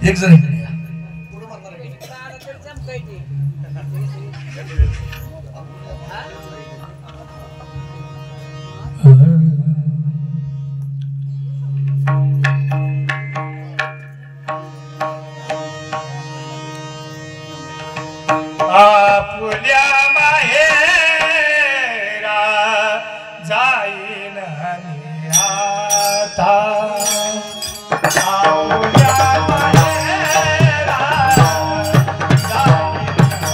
एक जण इकडे या. आपुल्या माहेरा जाईन आता आपुल्या माहेरा जाईन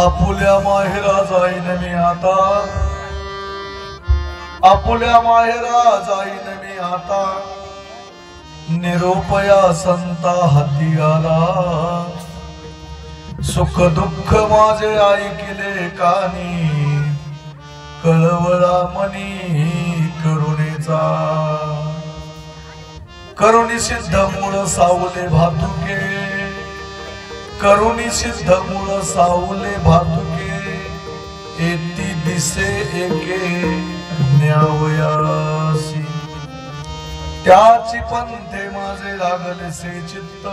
आपुल्या माहेरा जाईन मी आता, आपुल्या माहेरा जाईन मी आता, निरोपया संता हाती आला, सुख दुःख माझे ऐकिले कानी, कळवळा मनी करुणेचा, करुणी सिद्ध मूळ सावले भातुके, करुणी सिद्ध मूळ सावले भातुके, एती दिसे एके न्यावयासी, त्याची पंथे माझे लागले से चित्त,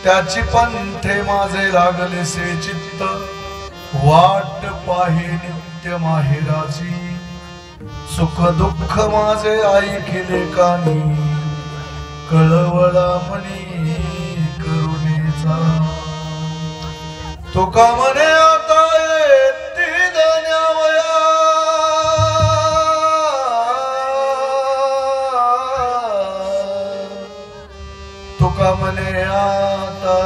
त्याची पंथे माझे लागले से चित्त, वाट पाहे नित्य माहेराची, सुख दुःख माझे ऐकिले कानी, कळवळा मनी करुणेचा, तुका म्हणे आता येती न्यावया, तुका म्हणे आता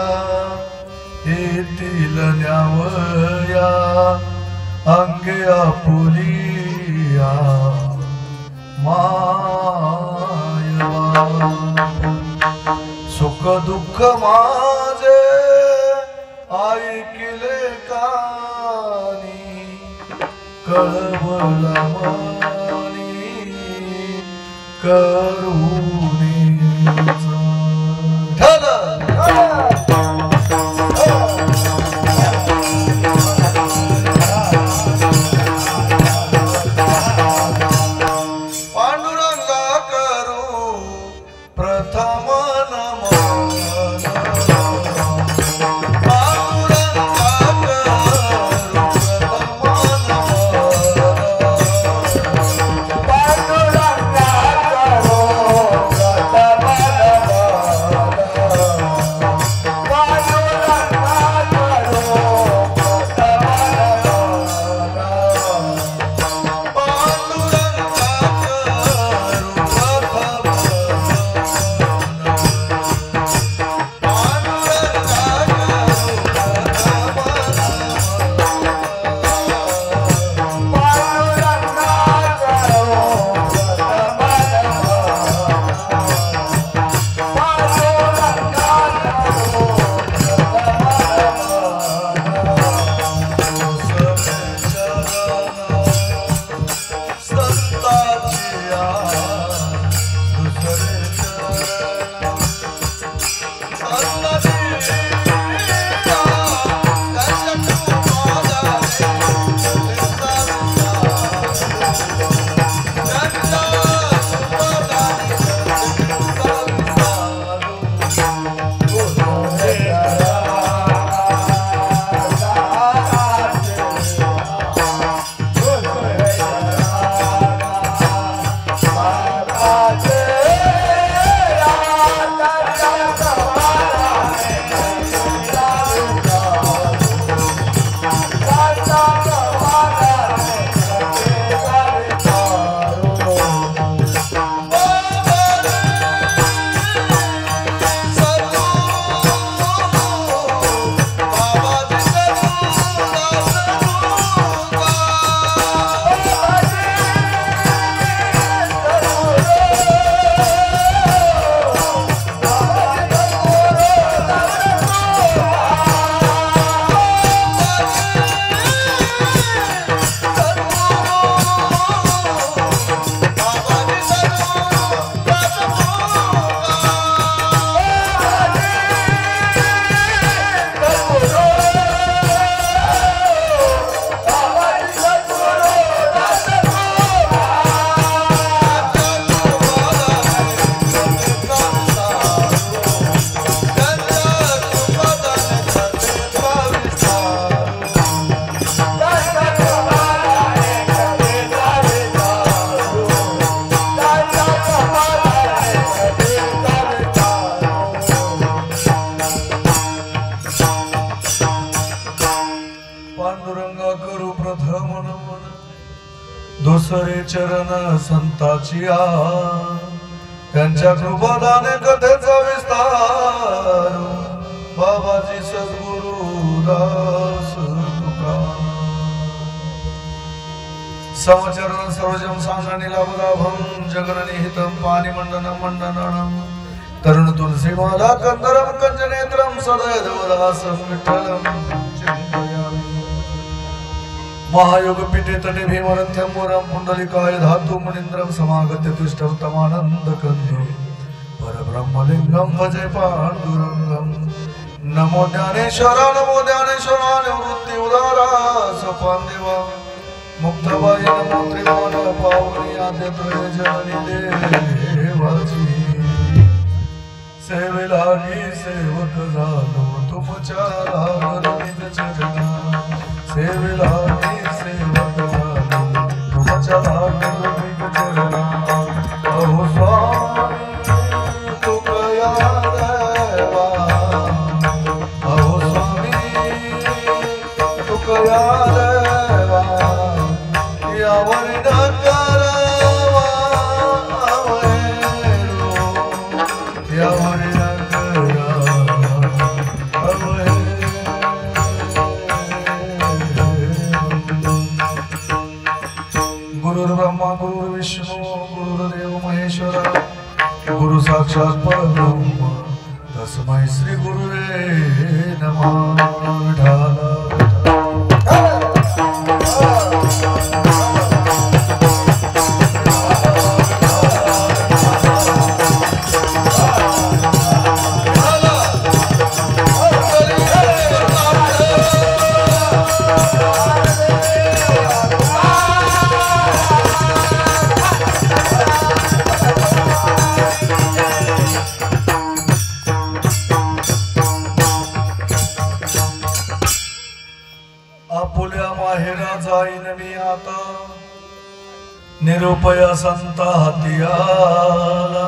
येतील न्यावया, अंगे आपुलिया मायवा, सुख दुःख माझे ऐकिले कानी, कळवळा मनी करुणेचा. दुसरे चरण संताची त्यांच्या कृपादाने कथेचा विस्तार बाबाजी सद्गुरु दास समचरण सर्वजम सांगणी लाभलाभम जगननिहितं पानिमण्डनं मण्डनं तरुण तुलसी माला कंदरम कंजनेत्रम सदयदवदासं विठ्ठलं चिन्तयामि महायोग पीठे तटे भीमरथ्यं वरं पुंडलिकाय धातु मुनीन्द्रं समागत्य तुष्टं तमानन्दकन्दं परब्रह्मलिङ्गं भजे पाण्डुरङ्गं नमो ज्ञानेश्वरा निवृत्ति उदारा सोपान देवा मुक्तबाई नमो त्रिभुवन पावनी आद्य त्रय जननी देवाची सेवेलागी सेवक झालो तुमच्या लागणीत चरणा सेवेलागी सेवक झालो तुमच्या लागणीत चरणा अहो स्वामी तुकया देवा अहो स्वामी तुकया देवा यावर नकारवा अवहेलो यावर गुरुर्ब्रह्मा गुरुर्विष्णू गुरुर्देव महेश्वरा गुरु साक्षात परब्रह्म तस्मै श्री गुरुवे नमः ढाला निरुपया संत हाती आला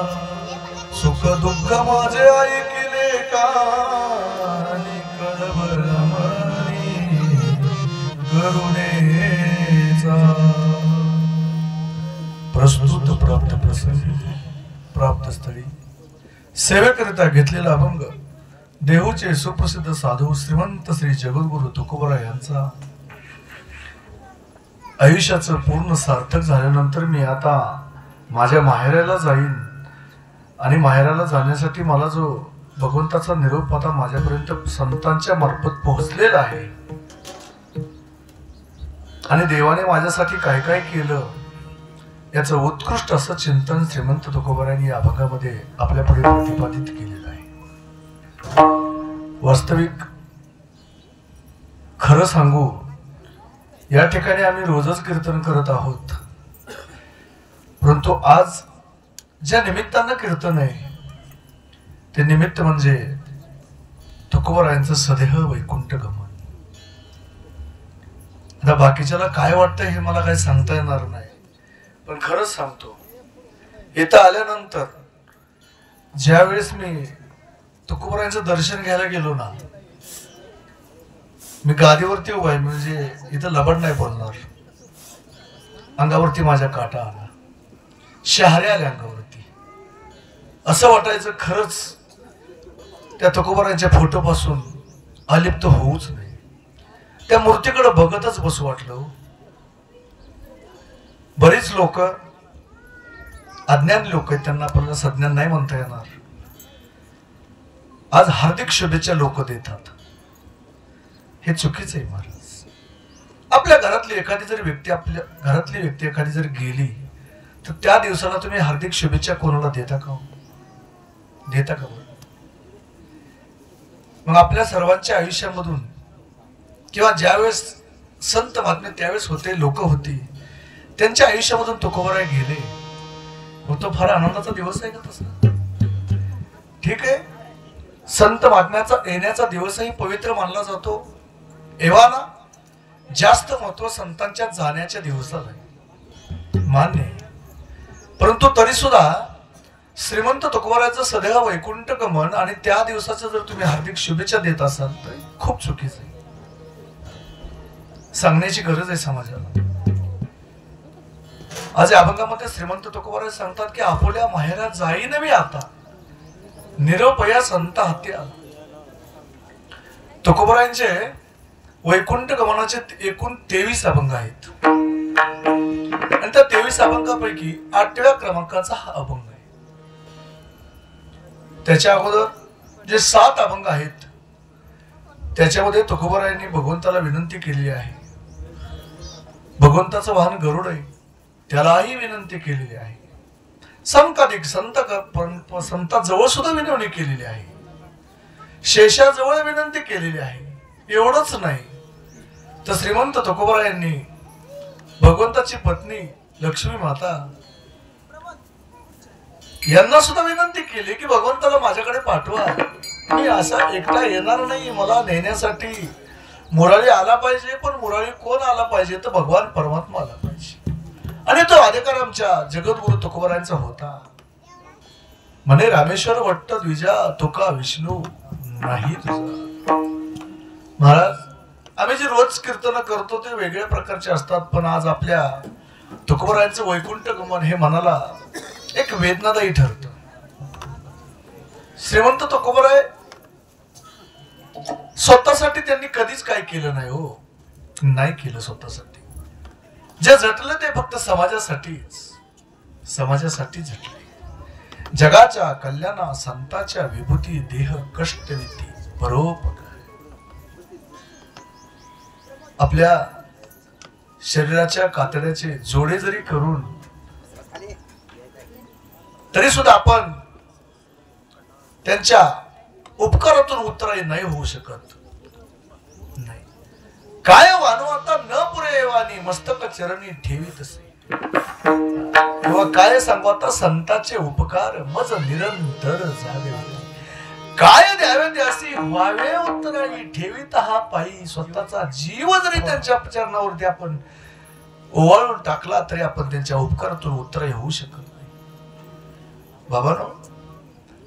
सुख दुःख माझे ऐकले कानी कळवळ मनी करुणेचा प्रस्तुत प्राप्त प्रसंगी प्राप्त स्थळी सेवेकरिता घेतलेला अभंग देहूचे सुप्रसिद्ध साधू श्रीमंत श्री जगद्गुरु तुकोबराय यांचा आयुष्याचं पूर्ण सार्थक झाल्यानंतर मी आता माझ्या माहेराला जाईन आणि माहेराला जाण्यासाठी मला जो भगवंताचा निरोप आता माझ्यापर्यंत संतांच्या मार्फत पोहोचलेला आहे आणि देवाने माझ्यासाठी काय काय केलं याचं उत्कृष्ट असं चिंतन श्रीमंत तुकोबारायांनी या अभंगामध्ये आपल्या पुढे प्रतिपादित केलेलं आहे। वास्तविक खरं सांगू या ठिकाणी आम्ही रोजच कीर्तन करत आहोत, परंतु आज ज्या निमित्तानं कीर्तन आहे ते निमित्त म्हणजे तुकोबारायांचं सदेह वैकुंठ गमन। आता बाकीच्याला काय वाटतं हे मला काही सांगता येणार नाही, पण खरंच सांगतो इथं आल्यानंतर ज्या वेळेस मी तुकोबारायांचं दर्शन घ्यायला गेलो ना, मी गादीवरती उभा आहे म्हणजे इथं लबड नाही बोलणार, अंगावरती माझ्या काटा आला, शहारे आले अंगावरती। असं वाटायचं खरंच त्या तुकोबारायांच्या फोटो पासून अलिप्त होऊच नाही, त्या मूर्तीकडे बघतच बसू वाटलं। बरीच लोक अज्ञान लोक आहेत, त्यांना आपल्याला सज्ञान नाही म्हणता येणार, आज हार्दिक शुभेच्छा लोक देतात, हे चुकीचं आहे महाराज। आपल्या घरातली एखादी जर व्यक्ती एखादी जर गेली तर त्या दिवसाला तुम्ही हार्दिक शुभेच्छा कोणाला देता का? देता का? मग आपल्या सर्वांच्या आयुष्यामधून किंवा ज्यावेळेस संत महात्मे त्यावेळेस होते, लोक होती, त्यांच्या आयुष्यामधून तुकोबाराय गेले, मग तो फार आनंदाचा दिवस आहे का तसा? ठीक आहे, संत महात्म्याचा येण्याचा दिवसही पवित्र मानला जातो, एव्हा जास्त महत्व संतांच्या जाण्याच्या दिवसाला आहे, मान्य आहे। परंतु तरी सुद्धा श्रीमंत तुकोबारायचं सदैव वैकुंठ गमन आणि त्या दिवसाच्या जर तुम्ही हार्दिक शुभेच्छा देत असाल तर खूप चुकीचं आहे, सांगण्याची गरज आहे समाजाला। आज या अभंगामध्ये श्रीमंत तुकोबाराय सांगतात की आपोल्या माहेरा जाईन मी आता, निरोपया संत हाती आला। तुकोबारायांचे वैकुंठ गमनाचे एकूण 23 अभंग आहेत। त्या 23 अभंगापैकी 8व्या क्रमांकाचा हा अभंग आहे. त्याच्या अगोदर जे 7 अभंग आहेत त्याच्यामध्ये तुकोबारायांनी भगवंताला विनंती केलेली आहे. भगवंताचं वाहन गरुड आहे, त्यालाही विनंती केलेली आहे. समकालिक संताजवळ सुद्धा विनवणी केलेली आहे. शेषाजवळ विनंती केलेली आहे. एवढंच नाही तर श्रीमंत तुकोबारायांनी भगवंताची पत्नी लक्ष्मी माता यांना सुद्धा विनंती केली की भगवंताला माझ्याकडे पाठवा, मी असा एकटा येणार नाही, मला नेण्यासाठी मुरारी आला पाहिजे. पण मुरारी कोण आला पाहिजे तर भगवान परमात्मा आला पाहिजे. आणि तो अधिकार आमच्या जगद्गुरु तुकोबारायांचा होता. म्हणे रामेश्वर वट्ट द्विजा तुका विष्णू नाही तुझा. महाराज, आम्ही जे रोज कीर्तन करतो ते वेगळ्या प्रकारचे असतात, पण आज आपल्या तुकोबारायांचं वैकुंठ गमन हे मनाला एक वेदनादायी ठरतं. श्रीमंत तुकोबाराय स्वतःसाठी त्यांनी कधीच काय केलं नाही. हो, नाही केलं स्वतःसाठी. जे झटलं ते फक्त समाजासाठी झटले. जगाच्या कल्याणा संताच्या विभूती देह कष्ट नीती परोपकार. आपल्या शरीराच्या कातड्याचे जोडे जरी करून तरी सुद्धा आपण त्यांच्या उपकारातून उत्तराई नाही होऊ शकत. नाही. काय वानू आता न पुरे वाणी मस्तक चरणी ठेवीत असे. तेव्हा काय सांगू आता संतांचे उपकार मज निरंतर जावे. काय द्यावे त्यासी व्हावे उत्तराई ठेवीत हा पायी. स्वतःचा जीव जरी त्यांच्या चरणावरती आपण ओवाळून टाकला तरी आपण त्यांच्या उपकारातून उत्तराई होऊ शकत नाही. बाबांनो,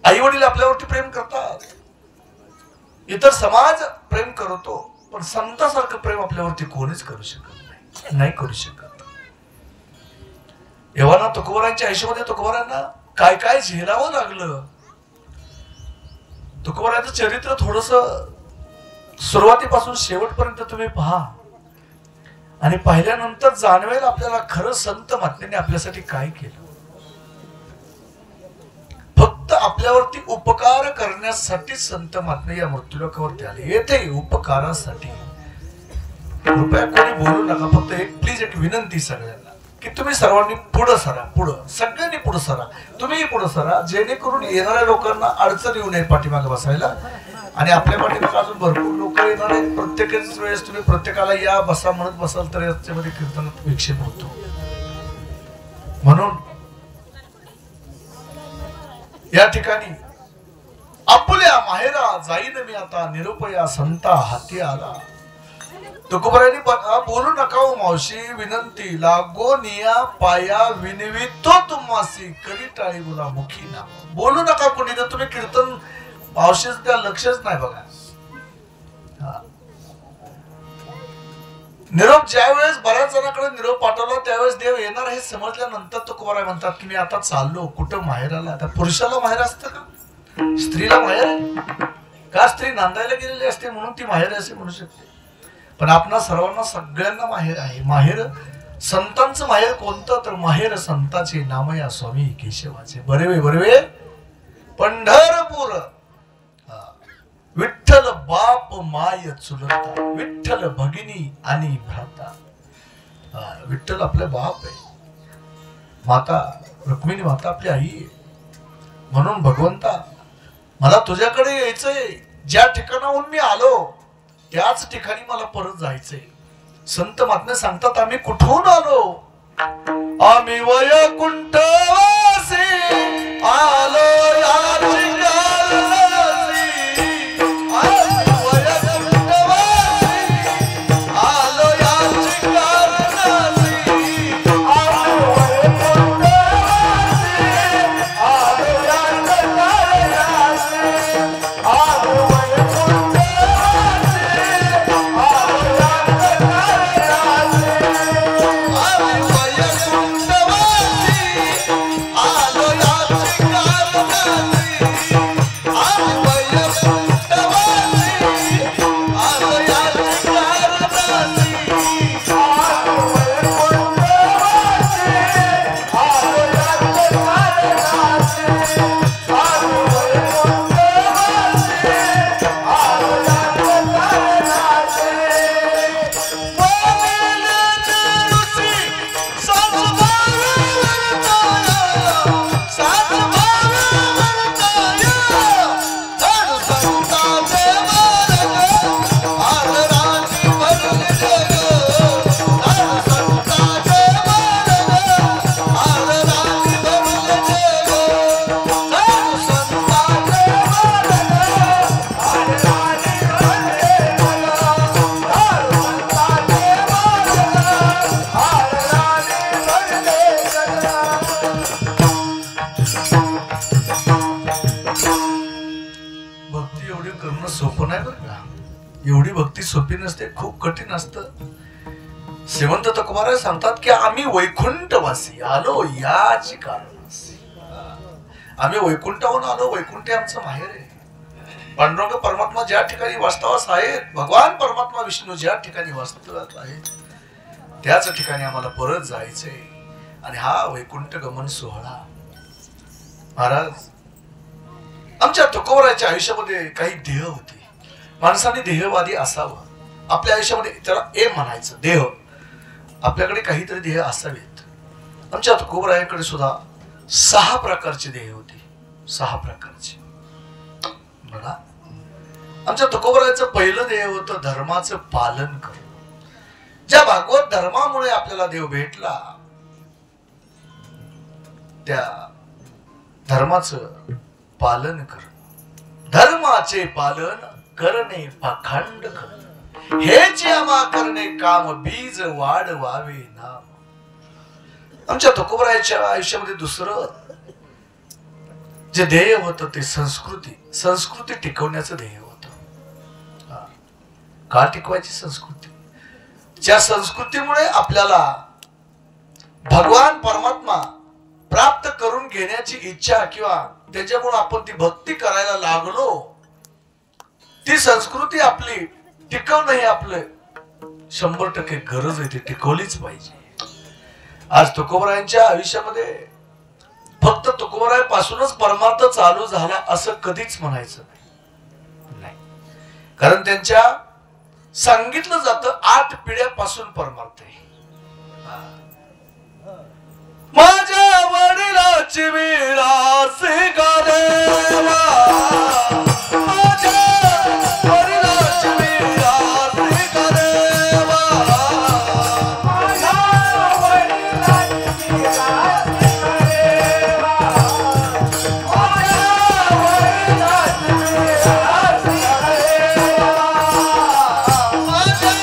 आई वडील आपल्यावरती प्रेम करतात, इतर समाज प्रेम करतो, पण संतासारखं प्रेम आपल्यावरती कोणीच करू शकत नाही करू शकत. एव्हाना तुकोबारायांच्या आयुष्यामध्ये तुकोबारायांना काय काय झेलावं लागलं. तुकोबारायांचं चरित्र थोडस सुरुवातीपासून शेवटपर्यंत तुम्ही पहा आणि पाहिल्यानंतर जाणवेल आपल्याला खरं संत महात्म्याने आपल्यासाठी काय केलं. फक्त आपल्यावरती उपकार करण्यासाठी संत महात्मे या मृत्यूलोकावरती आले. येथे उपकारासाठी. कृपया कोणी बोलू नका. फक्त एक प्लीज एक विनंती सगळ्यांना की तुम्ही सर्वांनी पुढे सरा. पुढं सगळ्यांनी पुढे सरा. तुम्ही पुढे सरा, जेणेकरून येणाऱ्या लोकांना अडचण येऊ नये पाठीमागे बसायला. आणि आपल्या पाठीमागे अजून भरपूर लोक येणार आहेत. प्रत्येकच वेळेस तुम्ही प्रत्येकाला या बसा म्हणत बसाल तर याच्यामध्ये कीर्तनात विक्षेप होतो. म्हणून या ठिकाणी आपुल्या माहेरा जाईन मी आता निरुपया संता हाती आला. तुकोबारायांनी बोलू नका हो मावशी, विनंती लागो निया पाया विनवितो तुम्हासी करी टाळी बोला मुखी ना. बोलू नका कोणी. तर तुम्ही कीर्तन मावशीच त्या लक्षच नाही बघा. निरोप ज्यावेळेस बऱ्याच जणांकडे निरोप पाठवला त्यावेळेस देव येणार हे समजल्यानंतर तुकोबाराय म्हणतात की मी आता चाललो कुठं माहेराला. त्या पुरुषाला माहेर असतं का? स्त्रीला माहेर आहे का? स्त्री नांदायला गेलेली असते म्हणून ती माहेर असे म्हणू शकते. पण आपणा सर्वांना सगळ्यांना माहेर आहे. माहेर संतांचं माहेर कोणतं तर माहेर संताचे नामया स्वामी केशवाचे. बरेवे बरेवे पंढरपूर. विठ्ठल बाप माय चुलता, विठ्ठल भगिनी आणि भ्राता. विठ्ठल आपले बाप आहे, माता रुक्मिणी माता आपली आई आहे. म्हणून भगवंता मला तुझ्याकडे यायचंय. ज्या ठिकाणाहून मी आलो त्याच ठिकाणी मला परत जायचंय. संत महात्मे सांगतात आम्ही कुठून आलो. आम्ही वैकुंठवासी आलो या बरं का. एवढी भक्ती सोपी नसते, खूप कठीण असतं. श्रीमंत तुकोबाराय सांगतात की आम्ही वैकुंठवासी आलो याची कारणासी. आम्ही वैकुंठाहून आलो. वैकुंठ आमचं माहेर आहे. पांडुरंग परमात्मा ज्या ठिकाणी वास्तवास आहेत, भगवान परमात्मा विष्णू ज्या ठिकाणी वास्तवात आहेत, त्याच ठिकाणी आम्हाला परत जायचंय. आणि हा वैकुंठ गमन सोहळा. महाराज, आमच्या तुकोबारायच्या आयुष्यामध्ये काही ध्येय होती. माणसाने ध्येयवादी असावं. आपल्या आयुष्यामध्ये त्याला म्हणायचं देह. आपल्याकडे काहीतरी ध्येय असावेत. आमच्या तुकोबारायाकडे सुद्धा 6 प्रकारचे ध्येय होते. 6 प्रकारचे. बघा, आमच्या तुकोबारायाचं पहिलं ध्येय होतं धर्माचं पालन करणं. ज्या भागवत धर्मामुळे आपल्याला देव भेटला, त्या धर्माचं पालन करणं. धर्माचे पालन करणे पाखंड करणे, हेच आम्हा करणे काम बीज वाढवावे नाम. आमच्या तुकोबारायाच्या आयुष्यामध्ये दुसरं जे ध्येय होतं ते संस्कृती टिकवण्याचं ध्येय होतं. का टिकवायची संस्कृती? ज्या संस्कृतीमुळे आपल्याला भगवान परमात्मा प्राप्त करून घेण्याची इच्छा किंवा त्याच्यामुळे आपण ती भक्ती करायला लागलो, ती संस्कृती आपली टिकवणं हे आपलं 100% गरज आहे. ती टिकवलीच पाहिजे. आज तुकोबारायांच्या आयुष्यामध्ये फक्त तुकोबाराय पासूनच परमार्थ चालू झाला असं कधीच म्हणायचं नाही. कारण त्यांच्या सांगितलं जातं 8 पिढ्यापासून परमार्थ आहे. माझ्या वडिलाची विरासी का देवा, माझ्या वडिलाची विरासी का देवा, माझ्या वडिलाची विरासी का देवा, माझ्या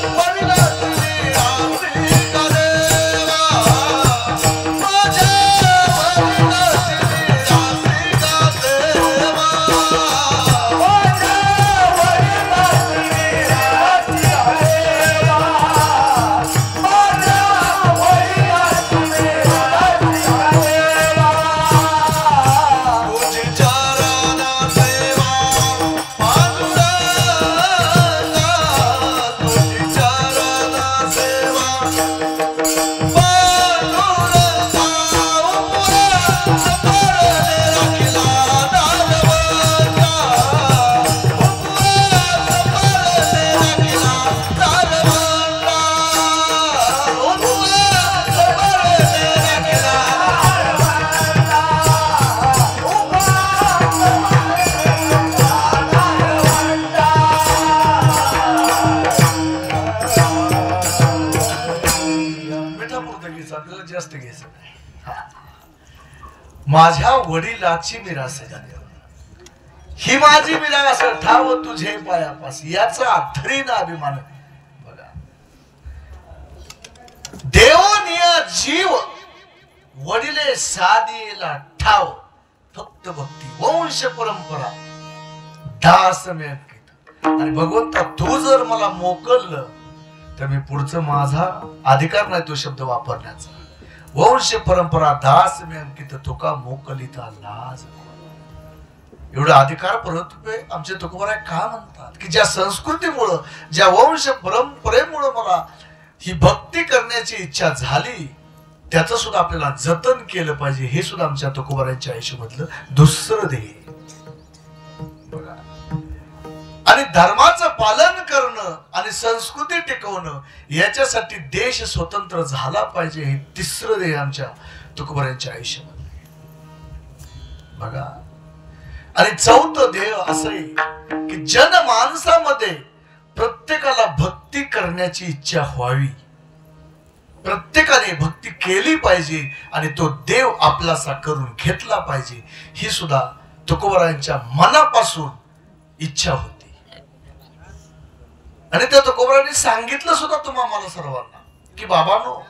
वडिलाची विरासी का देवा, माझ्या वडिलाची विरासी का देवा, माझ्या वडिलाची मिरास ही माझी मिरास ठाव तुझे पायापास, याचा अथरीन अभिमान. बघा, देवनिया जीव वडिले साधीला ठाव, फक्त भक्ती वंश परंपरा दास मे अंकित. आणि भगवंता तू जर मला मोकललं तर मी पुढचं माझा अधिकार नाही तो शब्द वापरण्याचा. वंश परंपरा दास मे अंकित, तुका मोकलिता लाज. एवढा अधिकार परंतु आमचे तुकोबाराय का म्हणतात की ज्या संस्कृतीमुळं, ज्या वंश परंपरेमुळं मला ही भक्ती करण्याची इच्छा झाली, त्याचं सुद्धा आपल्याला जतन केलं पाहिजे. हे सुद्धा आमच्या तुकोबारायांच्या आयुष्यामधलं दुसरं ध्येय. आणि धर्माचं पालन करणं आणि संस्कृती टिकवणं, याच्यासाठी देश स्वतंत्र झाला पाहिजे. हे तिसरं ध्येय आमच्या तुकोबारायांच्या आयुष्यामध्ये. बघा, आणि चौथं ध्येय असं आहे की जनमानसामध्ये प्रत्येकाला भक्ती करण्याची इच्छा व्हावी, प्रत्येकाने भक्ती केली पाहिजे आणि तो देव आपलासा करून घेतला पाहिजे. ही सुद्धा तुकोबारायांच्या मनापासून इच्छा होती. आणि त्या तुकोबारायांनी सांगितलं सुद्धा तुम्हाला सर्वांना की बाबांनो,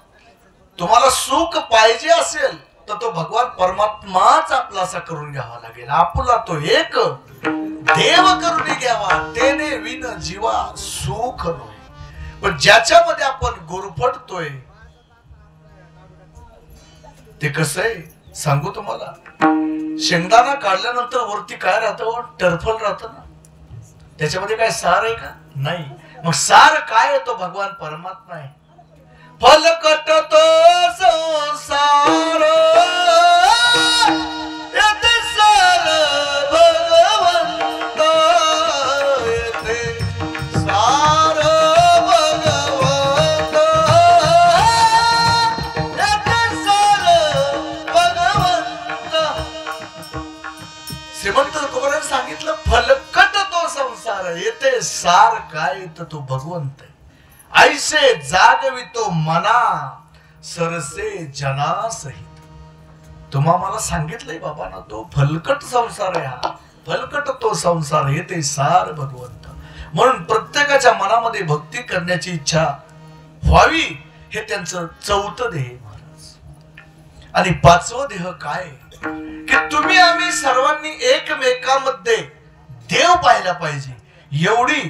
तुम्हाला सुख पाहिजे असेल तर तो भगवान परमात्माच आपलासा करून घ्यावा लागेल. आपला तो एक देव करून घ्यावा तेने विन जीवा सुख नोय. पण ज्याच्यामध्ये आपण गुरफटतोय ते कसं आहे सांगू तुम्हाला. शेंगदाणा काढल्यानंतर वरती काय राहतं? टरफल राहतं ना. त्याच्यामध्ये काय सार आहे का? नाही. मग सार काय आहे? तो भगवान परमात्मा आहे. फलकट तो संसार येते सार भगवंत, येते सार भगवंत, येते सार भगवंत. श्रीमंत तुकोबाराने सांगितलं फलकट तो संसार येते सार काय येतं? तो भगवंत आहे. ऐसे जागवितो मना सरसे जना सहित. तुम्हा मला सांगितलंय बाबा ना, तो फलकट संसार आहे. हा फलकट तो संसार येते सार भगवंत. म्हणून प्रत्येकाच्या मनामध्ये भक्ती करण्याची इच्छा व्हावी हे त्यांचं चौथं ध्येय महाराज. आणि पाचवं ध्येय काय की तुम्ही आम्ही सर्वांनी एकमेकांमध्ये देव पाहायला पाहिजे, एवढी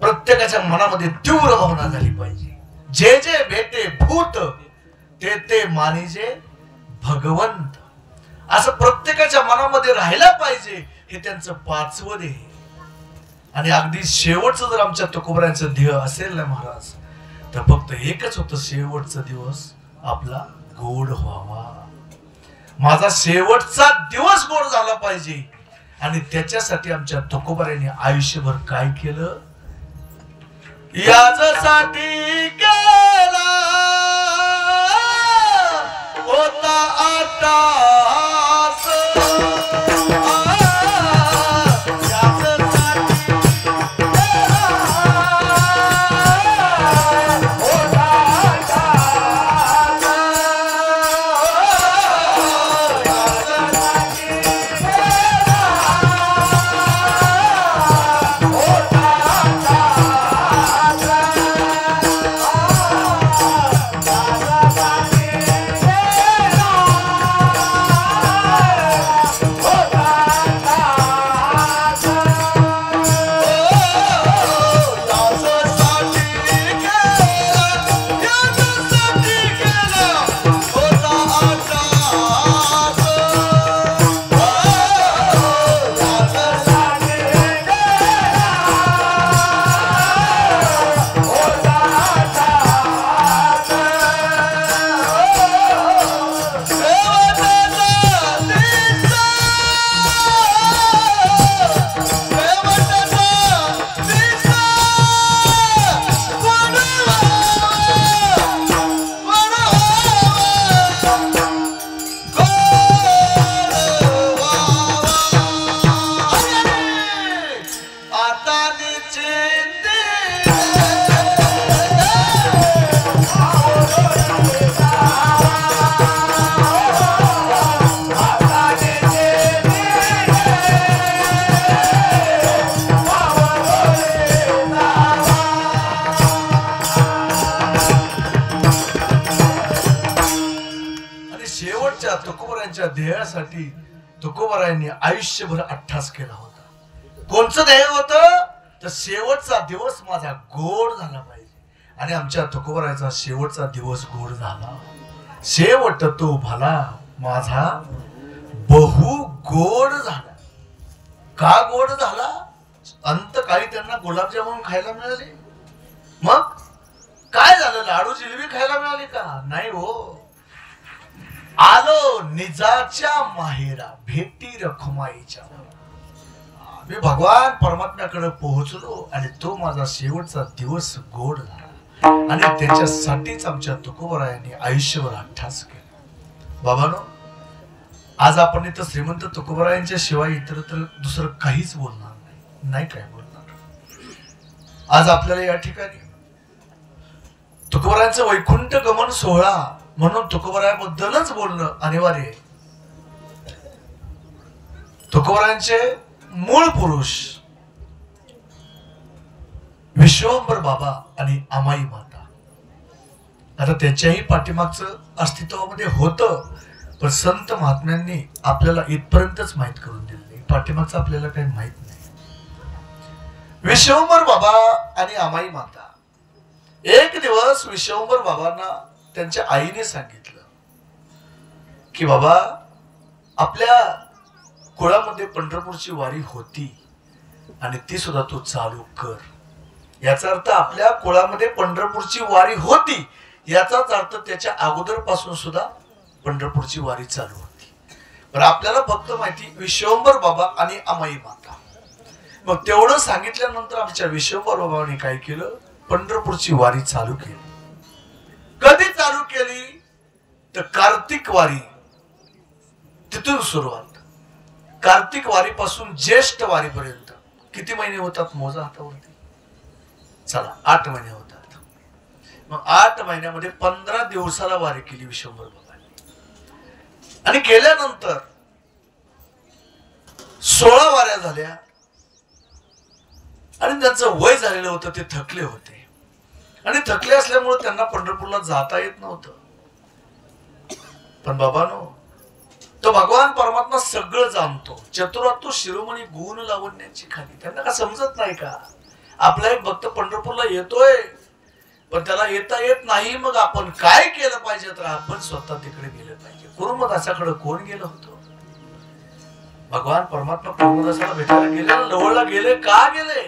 प्रत्येकाच्या मनामध्ये तीव्र भावना झाली पाहिजे. जे जे भेटे भूत ते ते मानिजे भगवंत, असं प्रत्येकाच्या मनामध्ये राहायला पाहिजे. हे त्यांचं पाचवं ध्येय. आणि अगदी शेवटचं जर आमच्या तुकोबारांचं ध्येय असेल ना महाराज, तर फक्त एकच होतं, शेवटचा दिवस आपला गोड व्हावा. माझा शेवटचा दिवस गोड झाला पाहिजे. आणि त्याच्यासाठी आमच्या तुकोबारांनी आयुष्यभर काय केलं? याच्यासाठी केला होता आटास, तुकोबारांच्या ध्येयासाठी तुकोबारायांनी आयुष्यभर अट्टास केला होता. कोणचं ध्येय होतं? तर शेवटचा दिवस माझा गोड झाला पाहिजे. आणि आमच्या तुकोबारायांचा शेवटचा दिवस गोड झाला. शेवट तो भला माझा बहु गोड झाला. का गोड झाला? अंतकाळी त्यांना गुलाबजामुन खायला मिळाले. मग काय झालं? लाडू जिलेबी खायला मिळाली का? नाही हो. आलो निजाच्या माहेरा भेटी रखुमाईच्या. मी भगवान परमात्म्याकडे पोहोचलो आणि तो माझा शेवटचा दिवस गोड झाला. आणि त्याच्यासाठीच आमच्या तुकोबारायांनी आयुष्यभर अट्टास केला. बाबांनो, आज आपण इथं श्रीमंत तुकोबारायांच्या शिवाय इतर दुसरं काहीच बोलणार नाही. नाही काय बोलणार. आज आपल्याला या ठिकाणी तुकोबारायांचं वैकुंठ गमन सोहळा म्हणून तुकोबारायांबद्दलच बोलणं अनिवार्य आहे. तुकोबारायांचे मूळ पुरुष विश्वंभर बाबा आणि आमाई माता. आता त्याच्याही पाठीमागचं अस्तित्वामध्ये होतं, पण संत महात्म्यांनी आपल्याला इथपर्यंतच माहित करून दिले. पाठीमागचं आपल्याला काही माहित नाही. विश्वंभर बाबा आणि अमाई माता, एक दिवस विश्वंभर बाबांना त्यांच्या आईने सांगितलं की बाबा, आपल्या कुळामध्ये पंढरपूरची वारी होती आणि ती सुद्धा तू चालू कर. याचा अर्थ आपल्या कुळामध्ये पंढरपूरची वारी होती, याचाच अर्थ त्याच्या अगोदर पासून सुद्धा पंढरपूरची वारी चालू होती. पण आपल्याला फक्त माहिती विश्वंभर बाबा आणि अमाई माता. मग तेवढं सांगितल्यानंतर आमच्या विश्वंभर बाबांनी काय केलं, पंढरपूरची वारी चालू केली. कधी चालू केली तर कार्तिक वारी, तिथून सुरुवात. कार्तिक वारीपासून ज्येष्ठ वारीपर्यंत किती महिने होतात मोजा हातावरती? चला 8 महिने होतात. मग 8 महिन्यामध्ये 15 दिवसाला वारी केली विश्वंभर बाबांनी. आणि केल्यानंतर 16 वाऱ्या झाल्या आणि त्यांचं वय झालेलं होतं, ते थकले होते. आणि थकले असल्यामुळे त्यांना पंढरपूरला जाता येत नव्हतं. पण बाबांनो, तो भगवान परमात्मा सगळं जाणतो. चतुरातो शिरोमणी गुण लावण्याची खाली. त्यांना का समजत नाही का, आपला एक भक्त पंढरपूरला येतोय पण त्याला येता येत नाही. मग आपण काय केलं पाहिजे, तर आपण स्वतः तिकडे गेलं पाहिजे. कुर्मदासाकडे कोण गेलं होतं? भगवान परमात्मा कुर्मदासाला भेटायला गेले, लवळला गेले. का गेले?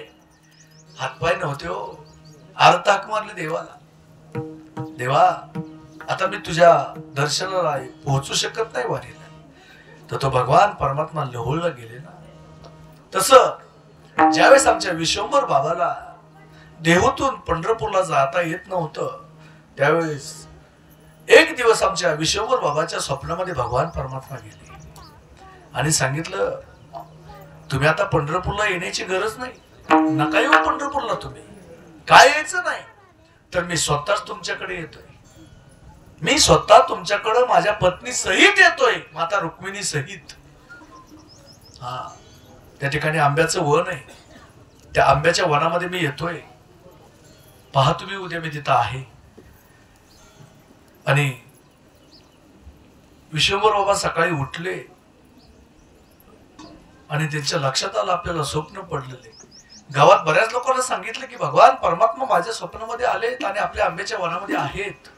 हातपाय नव्हते हो. अर्थ हाक मारले देवाला, देवा आता मी तुझ्या दर्शनाला पोहोचू शकत नाही वारीला. तर तो भगवान परमात्मा लवळला गेले ना. तसं ज्यावेळेस आमच्या विश्वंभर बाबाला देहूतून पंढरपूरला जाता येत नव्हतं, त्यावेळेस एक दिवस आमच्या विश्वंभर बाबाच्या स्वप्नामध्ये भगवान परमात्मा गेले आणि सांगितलं, तुम्ही आता पंढरपूरला येण्याची गरज नाही, नका येऊ पंढरपूरला. तुम्ही काय यायचं नाही, तर मी स्वतःच तुमच्याकडे येतोय. मी स्वतः तुमच्याकडे माझ्या पत्नी सहित येतोय, माता रुक्मिणी सहित. हा, त्या ठिकाणी आंब्याचं वन आहे, त्या आंब्याच्या वनामध्ये मी येतोय. पहा तुम्ही, उद्या मी तिथं आहे. आणि विश्वंभर बाबा सकाळी उठले आणि त्यांच्या लक्षात आलं आपल्याला स्वप्न पडलेले. गावात बऱ्याच लोकांना सांगितलं की भगवान परमात्मा माझ्या स्वप्नामध्ये आलेत आणि आपल्या आंब्याच्या वनामध्ये आहेत.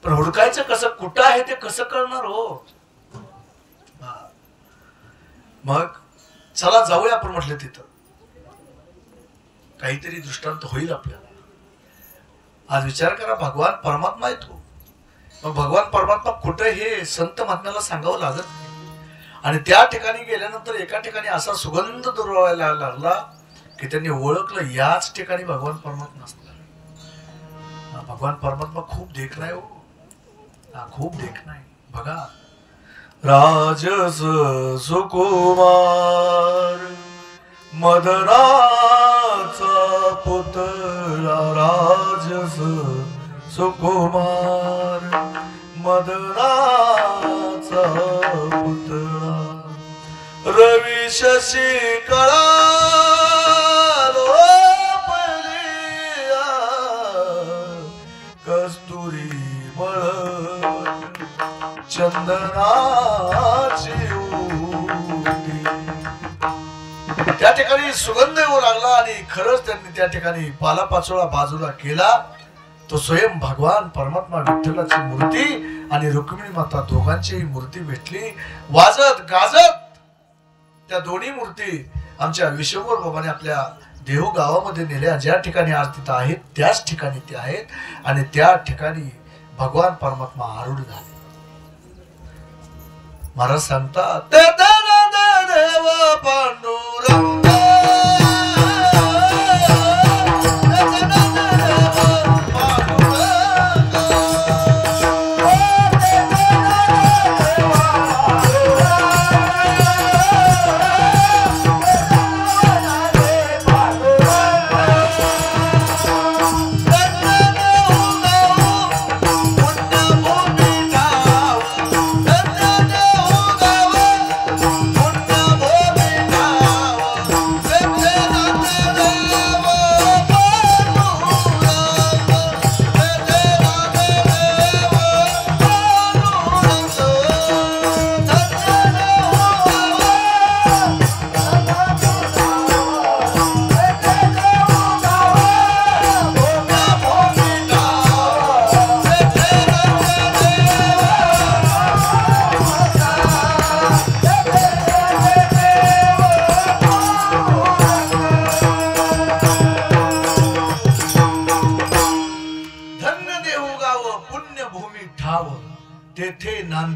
पण हुडकायचं कसं, कुठं आहे ते कसं कळणार हो? मग चला जाऊया आपण म्हटलं तिथं, काहीतरी दृष्टांत होईल आपल्याला. आज विचार करा, भगवान परमात्मा आहे तो. मग भगवान परमात्मा कुठे हे संत महात्म्याला सांगावं लागत नाही. आणि त्या ठिकाणी गेल्यानंतर एका ठिकाणी असा सुगंध दुरावायला लागला की त्यांनी ओळखलं, याच ठिकाणी भगवान परमात्मा असतात. भगवान परमात्मा खूप देखणा आहे हो, खूप देखणा आहे. बघा, राजस सुकुमार मदनाचा पुतळा, राजस सुकुमार मदनाचा पुतळा, रवी शशी कळा कस्तुरी मळ चंदनाची उटी. त्या ठिकाणी सुगंध येऊ लागला आणि खरंच त्यांनी त्या ठिकाणी पालापाचोळा बाजूला केला. तो स्वयं भगवान परमात्मा विठ्ठलाची मूर्ती आणि रुक्मिणी माता दोघांचीही मूर्ती भेटली. वाजत गाजत त्या दोन्ही मूर्ती आमच्या विश्वंभर बाबाने आपल्या देहू गावामध्ये नेल्या. ज्या ठिकाणी आज तिथं आहेत त्याच ठिकाणी ते आहेत आणि त्या ठिकाणी भगवान परमात्मा आरूढ झाले. महाराज सांगतात, देव पांडुरंग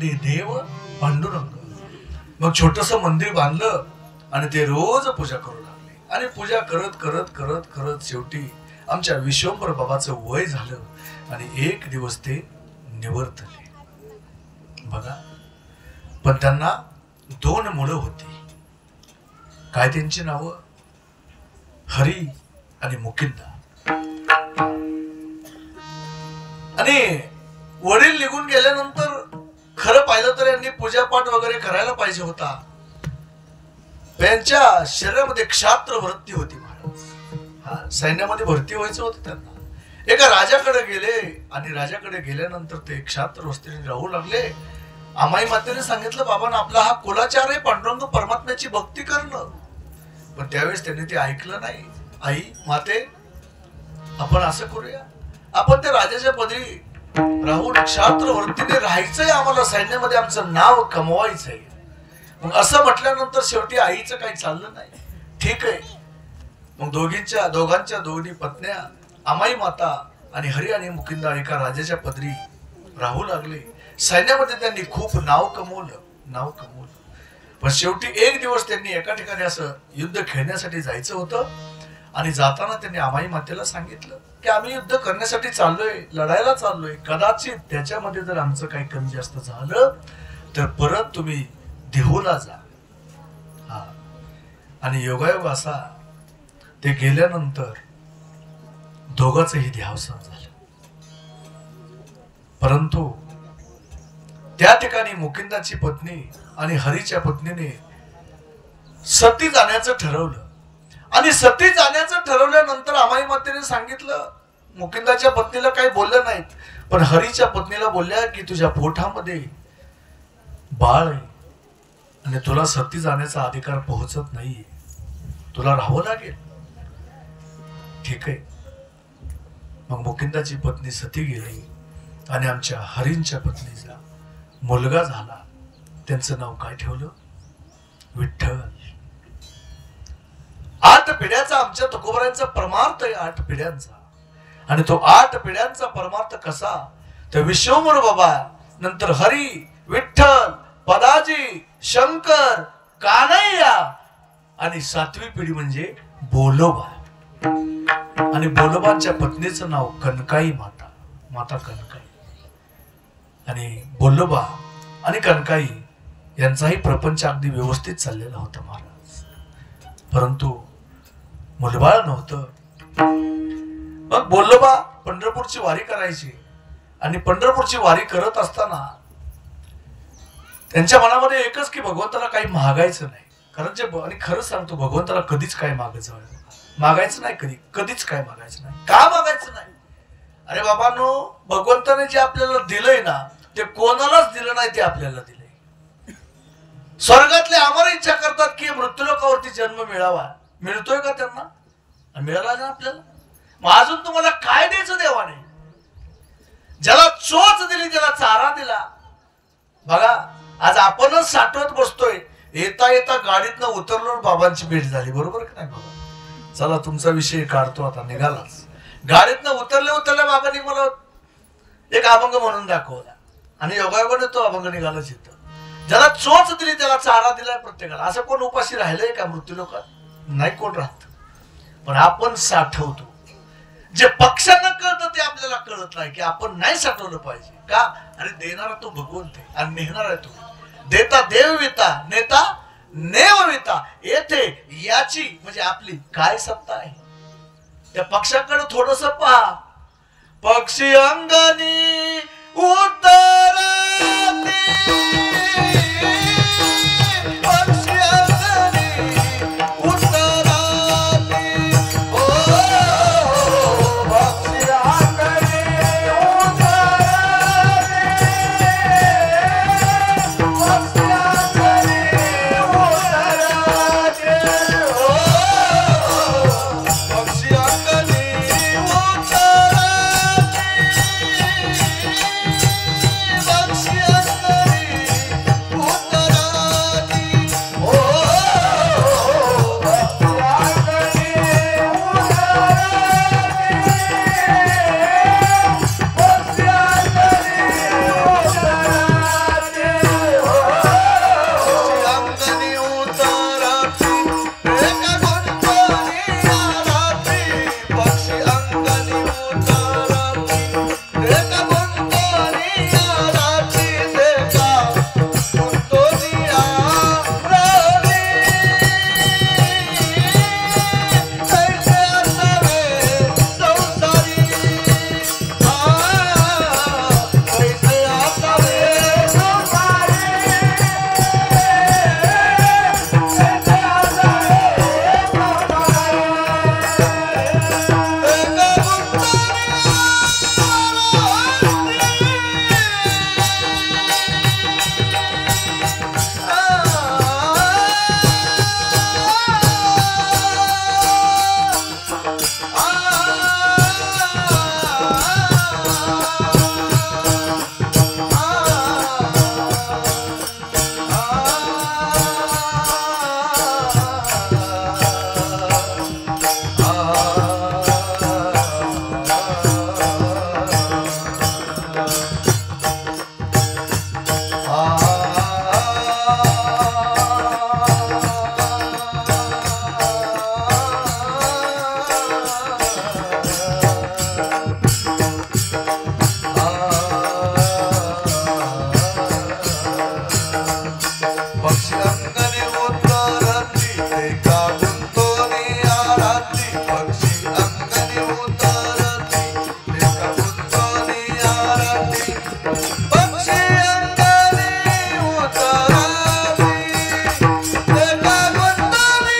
वंदे देव पांडुरंग. मग छोटस मंदिर बांधलं आणि ते रोज पूजा करू लागले. आणि पूजा करत करत करत करत शेवटी आमच्या विश्वंभर बाबाचं वय झालं आणि एक दिवस ते निवर्तले. बघा, पण त्यांना 2 मुलं होती. काय त्यांची नावं? हरी आणि मुकिंदा. आणि वडील निघून गेल्यानंतर खरं पाहिलं तर यांनी पूजापाठ वगैरे करायला पाहिजे होता. त्यांच्या शरीरामध्ये क्षात्र वृत्ती होती महाराज. सैन्यामध्ये भरती व्हायचं होतं त्यांना. एका राजाकडे गेले आणि राजाकडे गेल्यानंतर ते क्षात्र वस्तीने राहू लागले. आमाई मातेने सांगितलं, बाबांना आपला हा कुलाचार आहे पांडुरंग परमात्म्याची भक्ती करणं. पण त्यावेळेस त्यांनी ते ऐकलं नाही. आई माते, आपण असं करूया, आपण त्या राजाच्या पदी राहून क्षात्र वृत्तीने राहायचंय, आम्हाला सैन्यामध्ये आमचं नाव कमवायचंय. मग असं म्हटल्यानंतर शेवटी आईचं काही चाललं नाही. ठीक आहे. मग दोघांच्या दोन्ही पत्न्या आमाई माता आणि हरी आणि मुकिंदा एका राजाच्या पदरी राहू लागले. सैन्यामध्ये त्यांनी खूप नाव कमवलं. पण शेवटी एक दिवस त्यांनी एका ठिकाणी असं युद्ध खेळण्यासाठी जायचं होतं. आणि जाताना त्यांनी आमाई मातेला सांगितलं की आम्ही युद्ध करण्यासाठी चाललोय, लढायला चाललोय. कदाचित त्याच्यामध्ये जर आमचं काही कमी जास्त झालं तर परत तुम्ही देहूला जा. आणि योगायोग असा, ते गेल्यानंतर दोघांचंही देहावसान झालं. परंतु त्या ठिकाणी मुकिंदाची पत्नी आणि हरीच्या पत्नीने सती जाण्याचं ठरवलं. आणि सती जाण्याचं ठरवल्यानंतर आमाई मातेने सांगितलं, मुकिंदाच्या पत्नीला काही बोललं नाहीत, पण हरीच्या पत्नीला बोलल्या की तुझ्या पोटामध्ये बाळ आहे आणि तुला सती जाण्याचा अधिकार पोहोचत नाहीये, तुला राहावं लागेल. ठीक आहे. मग मुकिंदाची पत्नी सती गेली आणि आमच्या हरींच्या पत्नीचा मुलगा झाला. त्यांचं नाव काय ठेवलं? विठ्ठल. 8 पिढ्याचा आमच्या तुकोबरायांचा परमार्थ आहे, 8 पिढ्यांचा. आणि तो 8 पिढ्यांचा परमार्थ कसा? तर विश्वंभर बाबा, नंतर हरी, विठ्ठल, पदाजी, शंकर, कान्हैया आणि 7वी पिढी म्हणजे बोलोबा. आणि बोलोबांच्या पत्नीचं नाव कनकाई माता, माता कनकाई. आणि बोलोबा आणि कनकाई यांचाही प्रपंच अगदी व्यवस्थित चाललेला होता महाराज. परंतु मुलबाळ नव्हतं. मग बोलोबा पंढरपूरची वारी करायची आणि पंढरपूरची वारी करत असताना त्यांच्या मनामध्ये एकच की भगवंताला काही मागायचं नाही. कारण जे, आणि खरंच सांगतो, भगवंताला कधीच काय मागायचं नाही. कधीच काय मागायचं नाही. का मागायचं नाही? अरे बाबांनो, भगवंताने जे आपल्याला दिलंय ना, ते कोणालाच दिलं नाही, ते आपल्याला दिलंय. स्वर्गातले आम्हाला इच्छा करतात की मृत्यूलोकावरती जन्म मिळावा. मिळतोय का त्यांना? मिळाला ना आपल्याला. मग अजून तुम्हाला काय द्यायचं देवाने? ज्याला चोच दिली त्याला चारा दिला. बघा, आज आपणच साठवत बसतोय. येता येता गाडीतनं उतरलो, बाबांची भेट झाली. बरोबर का नाही बाबा? चला, तुमचा विषय काढतो आता. निघालाच गाडीतनं उतरल्या बाबांनी मला एक अभंग म्हणून दाखवला आणि योगायोगाने तो अभंग निघालाच येतो. ज्याला चोच दिली त्याला चारा दिलाय प्रत्येकाला. असं कोण उपाशी राहिलंय का मृत्यू लोकात? नाही कोण राहत. पण आपण साठवतो. जे पक्ष्यांना कळतं ते आपल्याला कळत नाही की आपण नाही साठवलं पाहिजे. का? अरे देणारा तो भगवंत आहे आणि नेहणार आहे तो. देता देवविता, नेता नेवविता. येथे याची म्हणजे आपली काय सत्ता आहे? त्या पक्षाकडे थोडस पहा. पक्षी अंगणी उतरती, पक्षी अंगणी उतरती, ओ पक्षी अंगणी उतरती, पक्षी अंगणी उतरती, ओ पक्षी अंगणी उतरती, पक्षी अंगणी पक्षी अंगणी उतरती ते का गुंतोनी आरती पक्षी अंगणी उतरती ते का गुंतोनी आरती पक्षी अंगणी उतरती ते का गुंतोनी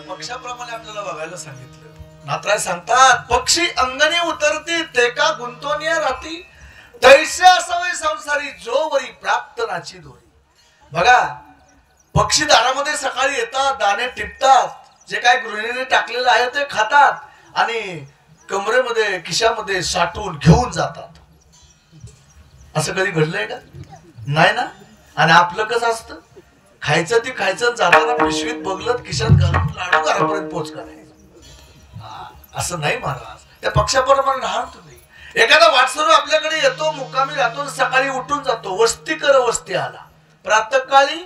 पक्षाप्रमाणे आपल्याला बघायला सांगितलं. नात्राय सांगतात पक्षी अंगणी उतरती ते का गुंतोनिया राहती तैसे असावे संसारी जो वरी प्राप्त नाची दोरी. बघा पक्षी दारामध्ये सकाळी येतात, दाणे टिपतात, जे काय गृहिणीने टाकलेलं आहे ते खातात आणि कमरेमध्ये खिशामध्ये साठवून घेऊन जातात. असं कधी घडलंय का? नाही ना. आणि आपलं कसं असतं, खायचं ते खायचं, जाताना पिशवीत बगलत खिशात घालून लाडू घरापर्यंत पोच करायचं. असं नाही महाराज. त्या पक्षाप्रमाणे राहा तुम्ही. एखादा वाटसरू आपल्याकडे येतो, मुक्कामी राहतो, सकाळी उठून जातो, वस्ती कर वस्ती आला, प्रातःकाळी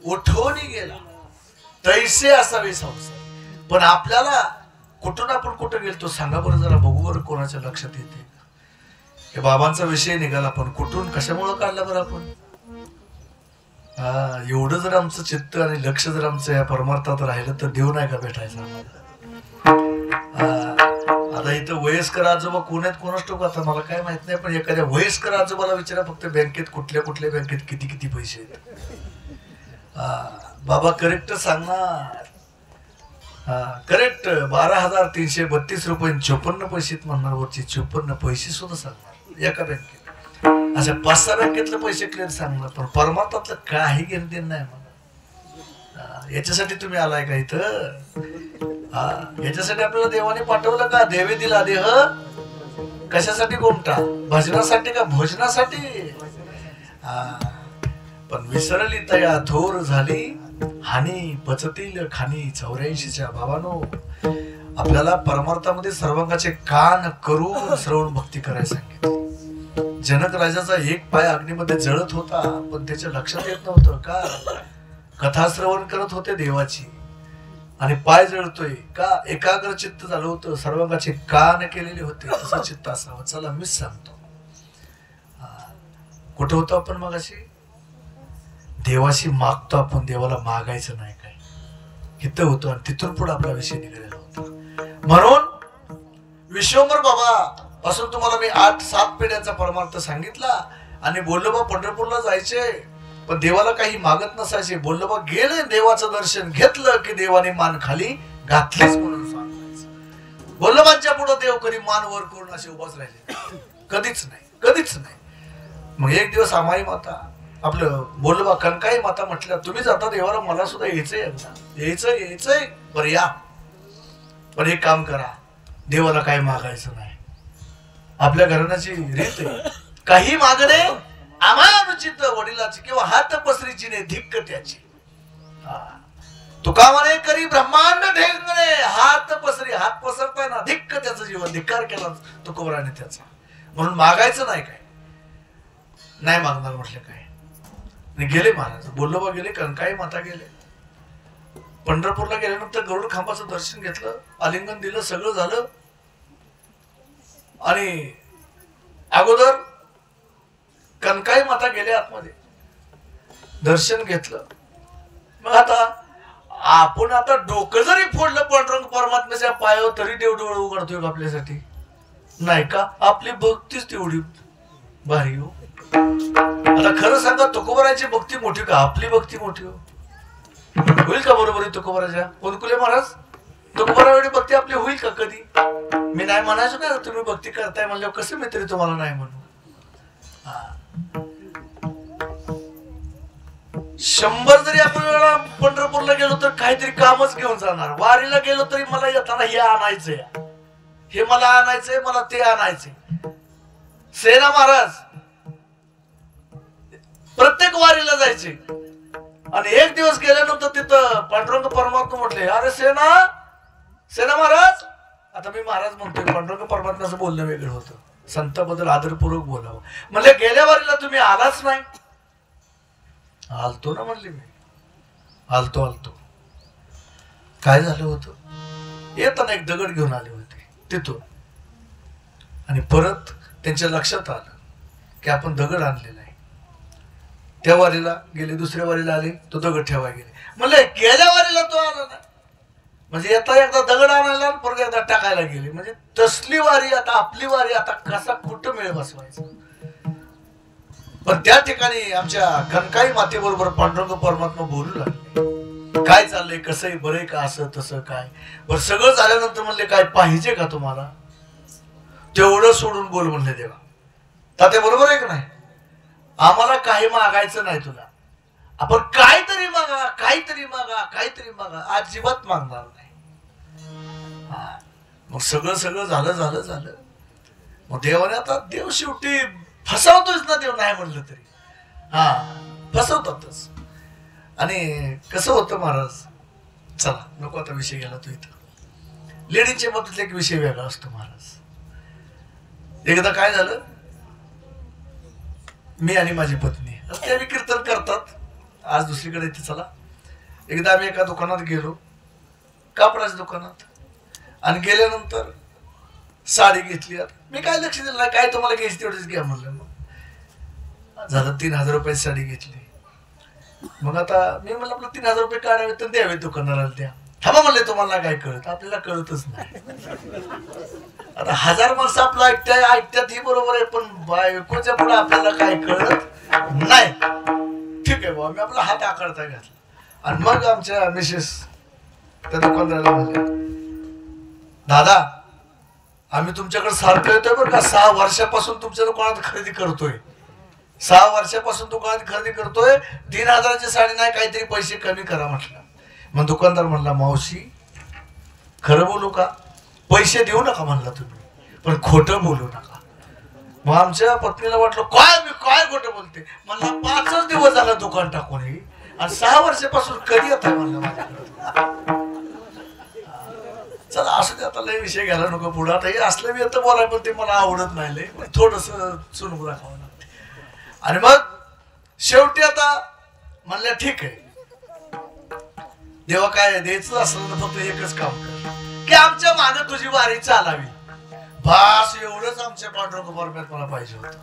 उठवून गेला, तैसे असावे संसार. पण आपल्याला कुठून आपण कुठं गेलतो सांगा बरं, जरा बघू बरं कोणाच्या लक्षात येते. हे बाबांचा विषय निघाला, पण कुठून कशामुळे काढला बरं आपण? एवढं जर आमचं चित्त आणि लक्ष जर आमचं या परमार्थात राहिलं तर देव नाही का भेटायचा आम्हाला? आता इथं वयस्कर आजोबा कोण आहेत कोणाच ठोक, आता मला काय माहित नाही, पण एखाद्या वयस्कर आजोबाला विचारा फक्त बँकेत कुठल्या कुठल्या बँकेत किती किती पैसे आहेत. बाबा करेक्ट सांगणार. करेक्ट 12,332 रुपये 54 पैसे म्हणणार, वरची 54 पैसे सुद्धा सांगणार एका बँकेत. अशा 5-6 बँकेतले पैसे क्लिअर सांगणार, पण परमार्थातलं काही घेणं देणं नाही मला. याच्यासाठी तुम्ही आलाय का इथं? याच्यासाठी आपल्याला देवाने पाठवलं का? देवे दिला देह कशासाठी गोमटा? भजनासाठी का भोजनासाठी? पण विसरली तया थोर झाली हानी पचतील खानी 84च्या. बाबानो, आपल्याला परमार्थामध्ये सर्वांगाचे कान करून श्रवण भक्ती करायला सांगितलं. जनक राजाचा एक पाय अग्नीमध्ये जळत होता, पण त्याच्या लक्षात येत नव्हतं का? कथा श्रवण करत होते देवाची आणि पाय जळतोय का? एकाग्र चित्त झालं होतं, सर्वांगाचे कान केलेले होते. तसं चित्त असावं. चला मीच सांगतो. कुठं होतो आपण मगाशी? देवाशी मागतो आपण, देवाला मागायचं नाही काय, इथं होतो. आणि तिथून पुढे आपला विषय निघालेला होता. म्हणून विश्वंभर बाबा पासून तुम्हाला मी 8-7 पिढ्यांचा परमार्थ सांगितला आणि बोललो बा पंढरपूरला जायचे, पण देवाला काही मागत नसायचे. बोललो बा गेले, देवाचं दर्शन घेतलं की देवाने मान खाली घातलीच म्हणून सांगायचं. बोल्लोबांच्या पुढे देव कधी मान वर करून असे उभाच राहिले? कधीच नाही, कधीच नाही. मग एक दिवस आमाई माता आपलं बोललो बा कनकाई माता म्हटलं, तुम्ही जाता देवाला, मला सुद्धा यायचंय बरं या, पण एक काम करा, देवाला काय मागायचं नाही. आपल्या घराण्याची रीत आहे, काही मागणे अमानुचित वडिलाची किंवा हात पसरीची ने धिक्क त्याची. तुका म्हणे करी ब्रह्मांड ढेंगणे हात पसरी, हात पसरताय ना, धिक्क त्याचं जीवन, धिक्कार केला तुकोबराने त्याचा. म्हणून मागायचं नाही. काय नाही मागणार म्हटलं काय? गेले महाराज, बोललो बा गेले, कनकाई माता गेले. पंढरपूरला गेल्यानंतर गरुड खांबाचं दर्शन घेतलं, आलिंगन दिलं, सगळं झालं. आणि अगोदर कनकाई माता गेले आतमध्ये, दर्शन घेतलं. मग आपण आता डोकं जरी फोडलं पांडुरंग परमात्म्याच्या पायावर, तरी देव डोळे उघडतोय आपल्यासाठी नाही का? आपली भक्तीच तेवढी भारी हो. आता खरं सांगा, तुकोबाराची भक्ती मोठी का आपली भक्ती मोठी हो? होईल का बरोबर आहे तुकोबाराच्या? कोणकुले महाराज, तुकोबारा एवढी भक्ती आपली होईल का कधी? मी नाही म्हणायचो ना, तुम्ही भक्ती करताय म्हणल्यावर कसं मी तरी तुम्हाला नाही म्हणू. 100 जरी आपण वेळा पंढरपूरला गेलो तर काहीतरी कामच घेऊन जाणार. वारीला गेलो तरी मला येताना हे आणायचंय, हे मला आणायचंय, मला ते आणायचंय. सेना महाराज प्रत्येक वारीला जायचे आणि एक दिवस गेल्यानंतर तिथं पांडुरंग परमात्मा म्हटले, अरे सेना महाराज. आता मी महाराज म्हणतोय, पांडुरंग परमात्म्याचं बोलणं वेगळं होतं. संताबद्दल आदरपूर्वक बोलावं. म्हणले गेल्या वारीला तुम्ही आलाच नाही. आलतो ना म्हणले मी, आलतो. काय झालं होतं, येताना एक दगड घेऊन आले होते तिथून आणि परत त्यांच्या लक्षात आलं की आपण दगड आणलेला आहे. त्या वारीला गेले, दुसऱ्या वारीला आले, तो दगड ठेवायला गेले. म्हणले गेल्या वारीला तो आला ना, म्हणजे येता एकदा दगड आणायला परत एकदा टाकायला गेले. म्हणजे तसली वारी आता आपली वारी आता कसा कुठं मेळ बसवायचा. पण त्या ठिकाणी आमच्या कनकाई मातेबरोबर पांडुरंग परमात्मा बोलू लागले, काय चाललंय, कसंय, बरंय का, असं तसं काय. बरं सगळं झाल्यानंतर म्हणले काय पाहिजे का तुम्हाला, तेवढं सोडून बोल म्हणले देवा. तात्या बरोबर आहे का नाही, आम्हाला काही मागायचं नाही तुला, आपण काहीतरी मागा, काहीतरी मागा, काहीतरी मागा, अजिबात मागणार नाही. मग सगळं झालं. मग देवाने, आता देव शेवटी फसवतोच ना, देव नाही म्हणलं तरी फसवतातच. आणि कसं होतं महाराज, चला नको आता विषय गेला तो इथं. लेडीजच्या बाबतीत एक विषय वेगळा असतो महाराज. एकदा काय झालं, मी आणि माझी पत्नी ते आम्ही कीर्तन करतात, आज दुसरीकडे इथे. चला एकदा आम्ही एका दुकानात गेलो, कापडाच्या दुकानात, आणि गेल्यानंतर साडी घेतली. मी काय लक्ष दिलं नाही, काय तुम्हाला घ्यायची तेवढीच घ्या म्हणलं. मग झालं 3000 रुपये साडी घेतली. मग आता मी म्हणलं आपलं 3000 रुपये काढावे तर द्यावे दुकानदाराला. त्या थांबा म्हणले, तुम्हाला काय कळत, आपल्याला कळतच नाही. आता 1000 माणसं आपलं ऐकत्यात ही बरोबर आहे, पण बायकोच्या पुढे आपल्याला काय कळत नाही. ठीक आहे बाबा, मी आपला हात आकारता घातला. आणि मग आमच्या मिसेस त्या दुकानदाराला म्हणले, दादा आम्ही तुमच्याकडे सारखं येतोय बरं का, 6 वर्षापासून तुमच्या दुकानात खरेदी करतोय, 6 वर्षापासून दुकानात खरेदी करतोय, 3000ची साडी नाही, काहीतरी पैसे कमी करा म्हटलं. मग दुकानदार म्हणला, मावशी खरं बोलू का, पैसे देऊ नका म्हणला तुम्ही, पण खोटं बोलू नका. मग आमच्या पत्नीला वाटलं काय मी काय खोटं बोलते. म्हणला 5च दिवस झाला दुकान टाकून, आणि 6 वर्षापासून कधी येत आहे म्हणलं माझ्याकडे. चला असं ते, आता लय विषय घ्यायला नको पुढे. आता हे असलं मी येतं बोलाय, पण ते मला आवडत नाही लय, पण थोडस चुनूक दाखवावं लागते. आणि मग शेवटी आता म्हणल्या ठीक आहे, देवा काय द्यायचं असलं तर फक्त एकच काम कर की आमच्या मागे तुझी वारी चालावी. बास एवढंच आमच्या पांडुरंग परमात्म्याला पाहिजे होतं.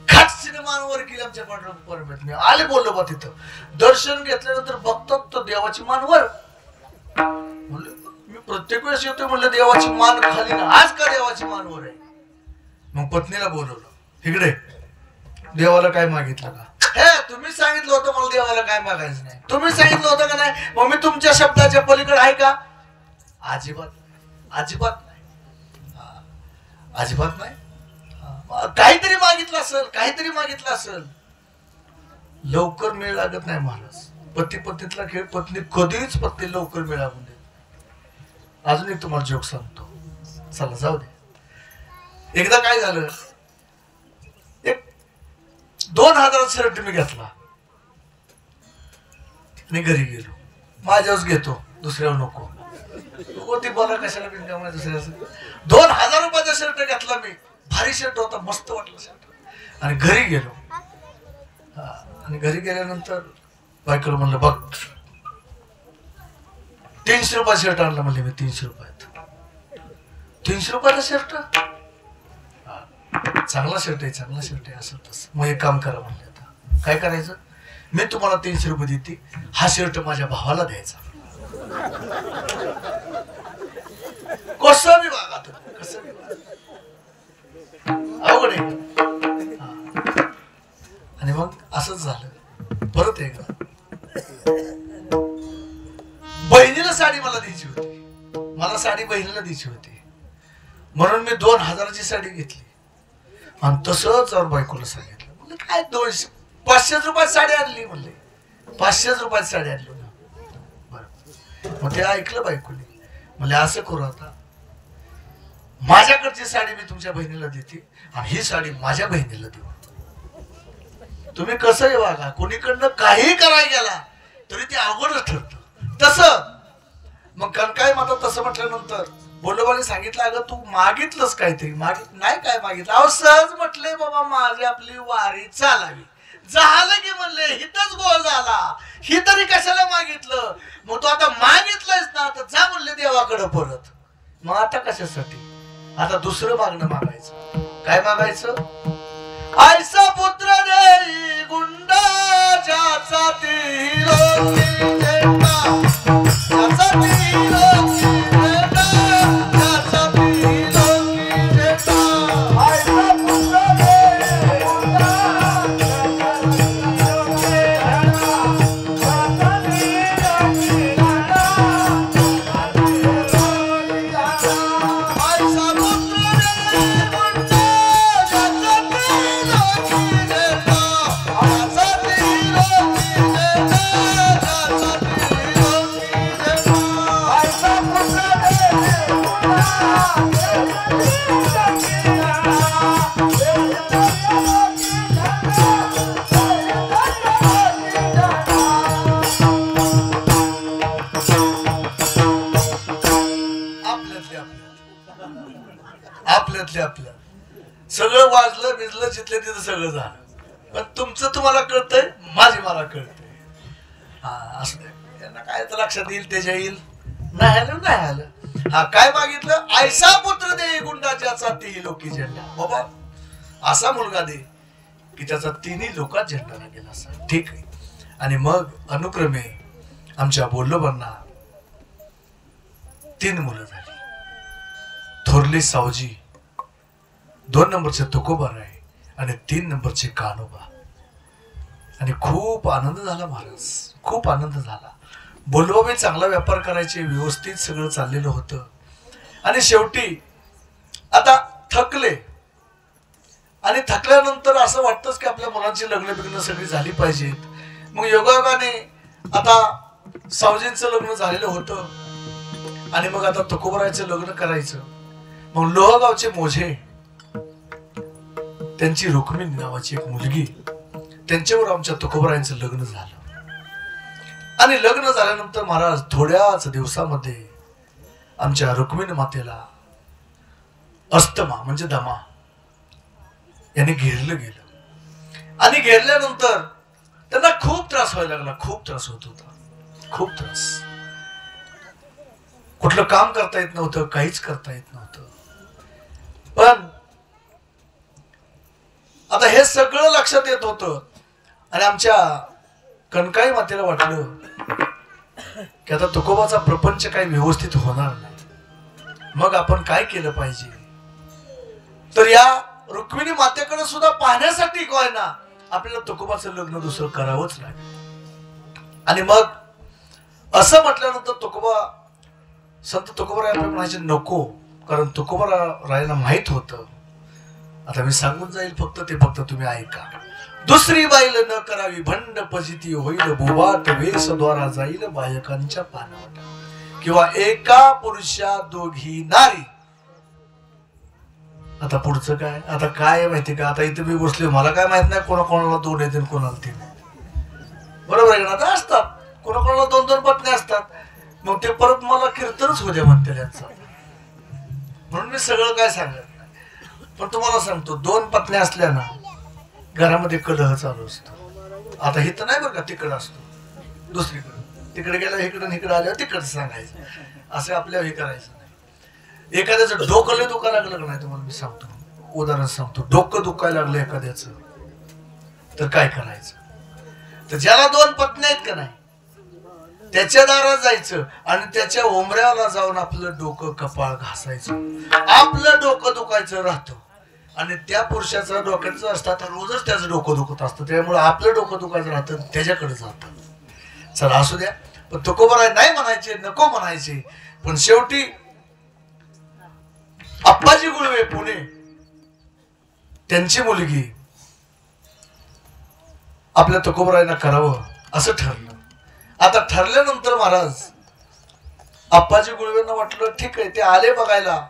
खाट सिनेमांवर गेली आमच्या पांडुरंग परमात्म्या. आले बोललो बा तिथं, दर्शन घेतल्यानंतर बघतात तर देवाची मानवर. म्हणलं मी प्रत्येक वेळेस येतोय, म्हणलं देवाची मान खाली ना, आज का देवाची मानवर आहे. मग पत्नीला बोलवलं, इकडे देवाला काय मागितलं का. हे तुम्ही सांगितलं होतं मला देवाला काय मागायचं नाही, तुम्ही सांगितलं होतं का नाही. मग मी तुमच्या शब्दाच्या पलीकडे आहे का. अजिबात अजिबात अजिबात नाही. काहीतरी मागितलं असेल, लवकर मेळ लागत नाही महाराज. पती पत्नीतला खेळ, पत्नी कधीच पत्नी लवकर मेळ लागून देत. अजून एक तुम्हाला जोक सांगतो, चला जाऊ दे. एकदा काय झालं, एक 2000 शर्ट मी घेतला आणि घरी गेलो. माझ्यावर घेतो, दुसऱ्यावर नको. ती बोला कशाला बिनकाम दुसऱ्याचं. 2000 रुपयाचा शर्ट घेतला मी, भारी शर्ट होता, मस्त वाटलं शर्ट. आणि घरी गेलो, आणि घरी गेल्यानंतर बायकोला म्हणलं बघ 300 रुपयाचा शर्ट आणला. म्हणले मी 300 रुपयात, 300 रुपयाचा शर्ट, चांगला शर्ट आहे असं तसं. मग एक काम करा म्हणले, आता काय करायचं, मी तुम्हाला 300 रुपये देते, हा शर्ट माझ्या भावाला द्यायचा. कसं बी वागा तुम्ही, कसं बी अवघड आहे. आणि मग असंच झालं. परत एकदा बहिणीला साडी मला द्यायची होती, मला साडी बहिणीला द्यायची होती, म्हणून मी 2000ची साडी घेतली. आणि तसंच बायकोला सांगितलं, म्हणलं काय 500 रुपयात साडी आणली. म्हणले 500 रुपयाची साडी आणली ना. बरं, मग ते ऐकलं बायकोने. म्हणजे असं करू, आता माझ्याकडची साडी मी तुमच्या बहिणीला देते आणि ही साडी माझ्या बहिणीला देऊ. तुम्ही कसंही वागा, कोणीकडनं काही करायला गेला तरी ते अवघडच ठरतं. तसं मग कणकाई माता तसं म्हटल्यानंतर बोलोबाने सांगितलं, अगं तू मागितलंच काहीतरी. नाही काय मागितलं, अहो सहज म्हटले बाबा माझी आपली वारी चालावी. झालं की म्हणले, हिथच गोळ झाला. ही तरी कशाला मागितलं? मग तू आता मागितलंयस ना, तर जा म्हणले देवाकडे परत. मग आता कशासाठी? आता दुसरं मागणं मागायचं. काय मागायचं? आयसा पुत्र देई गुंडा ज्याचा ती लोकी जेटा, ज्याचा ती लोकी जेटा, ज्याचा ती लोकी जेटा. आयसा पुत्र देई गुंडा ज्याचा ती लोकी जेटा, ज्याचा ती लोकी जेटा, ज्याचा ती लोकी जेटा. आयसा पुत्र देई गुंडा ज्याचा ती लोकी जेटा, ज्याचा ती लोकी जेटा, ज्याचा ती लोकी जेटा. आयसा पुत्र देई आपल्यातले आपल्या सगळं वाजलं भिजलं, जिथले तिथं सगळं झालं. पण तुमचं तुम्हाला कळतंय, माझी मला कळतंय. हा असं नाही, यांना काय तर लक्षात येईल त्याच्या येईल. नाही आलं नाही आलं. हा काय मागितलं? आयसा पुत्र दे गुंडा ज्याचा ती लोकी झेंडा. बाबा असा मुलगा दे की त्याचा तिन्ही लोकात झेंडा लागेल असा. ठीक आहे. आणि मग अनुक्रमे आमच्या बोल्लोबांना 3 मुलं झाली. थोरले सावजी, 2 नंबरचे तुकोबाराय आणि 3 नंबरचे कान्होबा. आणि खूप आनंद झाला महाराज, खूप आनंद झाला. बोल्लोबा चांगला व्यापार करायचे, व्यवस्थित सगळं चाललेलं होतं. आणि शेवटी आता थकले. आणि थकल्यानंतर असं वाटतंच की आपल्या मुलांची लग्न बिग्न सगळी झाली पाहिजेत. मग योगायोगाने आता सावजींचं लग्न झालेलं होतं. आणि मग आता तुकोबारायचं लग्न करायचं. मग लोहगावचे मोझे, त्यांची रुक्मिणी नावाची एक मुलगी, त्यांच्यावर आमच्या तुकोबारायांचं लग्न झालं. आणि लग्न झाल्यानंतर महाराज थोड्याच दिवसामध्ये आमच्या रुक्मिणी मातेला अस्थमा म्हणजे दमा याने घेरलं गेलं. आणि घेरल्यानंतर त्यांना खूप त्रास व्हायला लागला. खूप त्रास होत होता, खूप त्रास. कुठलं काम करता येत नव्हतं, काहीच करता येत नव्हतं. पण आता हे सगळं लक्षात येत होतं. आणि आमच्या कणकाई मातेला वाटलं की आता तुकोबाचा प्रपंच काही व्यवस्थित होणार नाही. मग आपण काय केलं पाहिजे? तर या रुक्मिणी मातेकडे सुद्धा पाहण्यासाठी काय ना आपल्याला तुकोबाचं लग्न दुसरं करावंच लागेल. आणि मग असं म्हटल्यानंतर तुकोबा, संत तुकोबाराय आपल्याला म्हणायचे नको, कारण तुकोबारायांना माहित होतं आता मी सांगून जाईल, फक्त तुम्ही ऐका. दुसरी बाईल न करावी भंड पजिती होईल, भुवाट वेशद्वारा जाईल बायकांच्या पानवट. किंवा एका पुरुषा दोघी नारी. आता पुढचं काय? आता काय माहिती का, आता इथे मी बसले, मला काय माहित नाही कोणाकोणाला 2 येतील कोणाला 3. बरोबर आहे ना? आता असतात कोणाकोणाला 2-2 पत्नी असतात. मग ते परत मला कीर्तनच होते म्हणते त्यांचा. म्हणून मी सगळं काय सांगत नाही. पण तुम्हाला सांगतो, 2 पत्नी असल्या ना घरामध्ये कलह चालू असतो. आता हे तर नाही बरं का, तिकडं असतो दुसरीकडे, तिकडे गेला इकडं, इकडे आल्यावर तिकडं सांगायचं. असं आपल्या हे करायचं नाही. एखाद्याचं डोकं लय दुखायला लागलं का नाही, तुम्हाला मी सांगतो, उदाहरण सांगतो. डोकं दुखायला लागलं एखाद्याचं तर काय करायचं? तर ज्याला 2 पत्नी आहेत का नाही, त्याच्या दारात जायचं आणि त्याच्या ओंबऱ्याला जाऊन आपलं डोकं कपाळ घासायचं. आपलं डोकं दुखायचं राहतं आणि त्या पुरुषाचं डोक्याचं असतं, तर रोजच त्याचं डोकं दुखत असतं. त्यामुळे आपलं डोकं दुखायचं राहतं, त्याच्याकडे जातं. चला असू द्या. पण तुकोबाराय नाही म्हणायचे, नको म्हणायचे. पण शेवटी अप्पाजी गुळवे पुणे, त्यांची मुलगी आपल्या तुकोबारायांना करावं असं ठरलं. आता ठरल्यानंतर महाराज आप्पाजी गुळवेंना वाटलं ठीक आहे, ते आले बघायला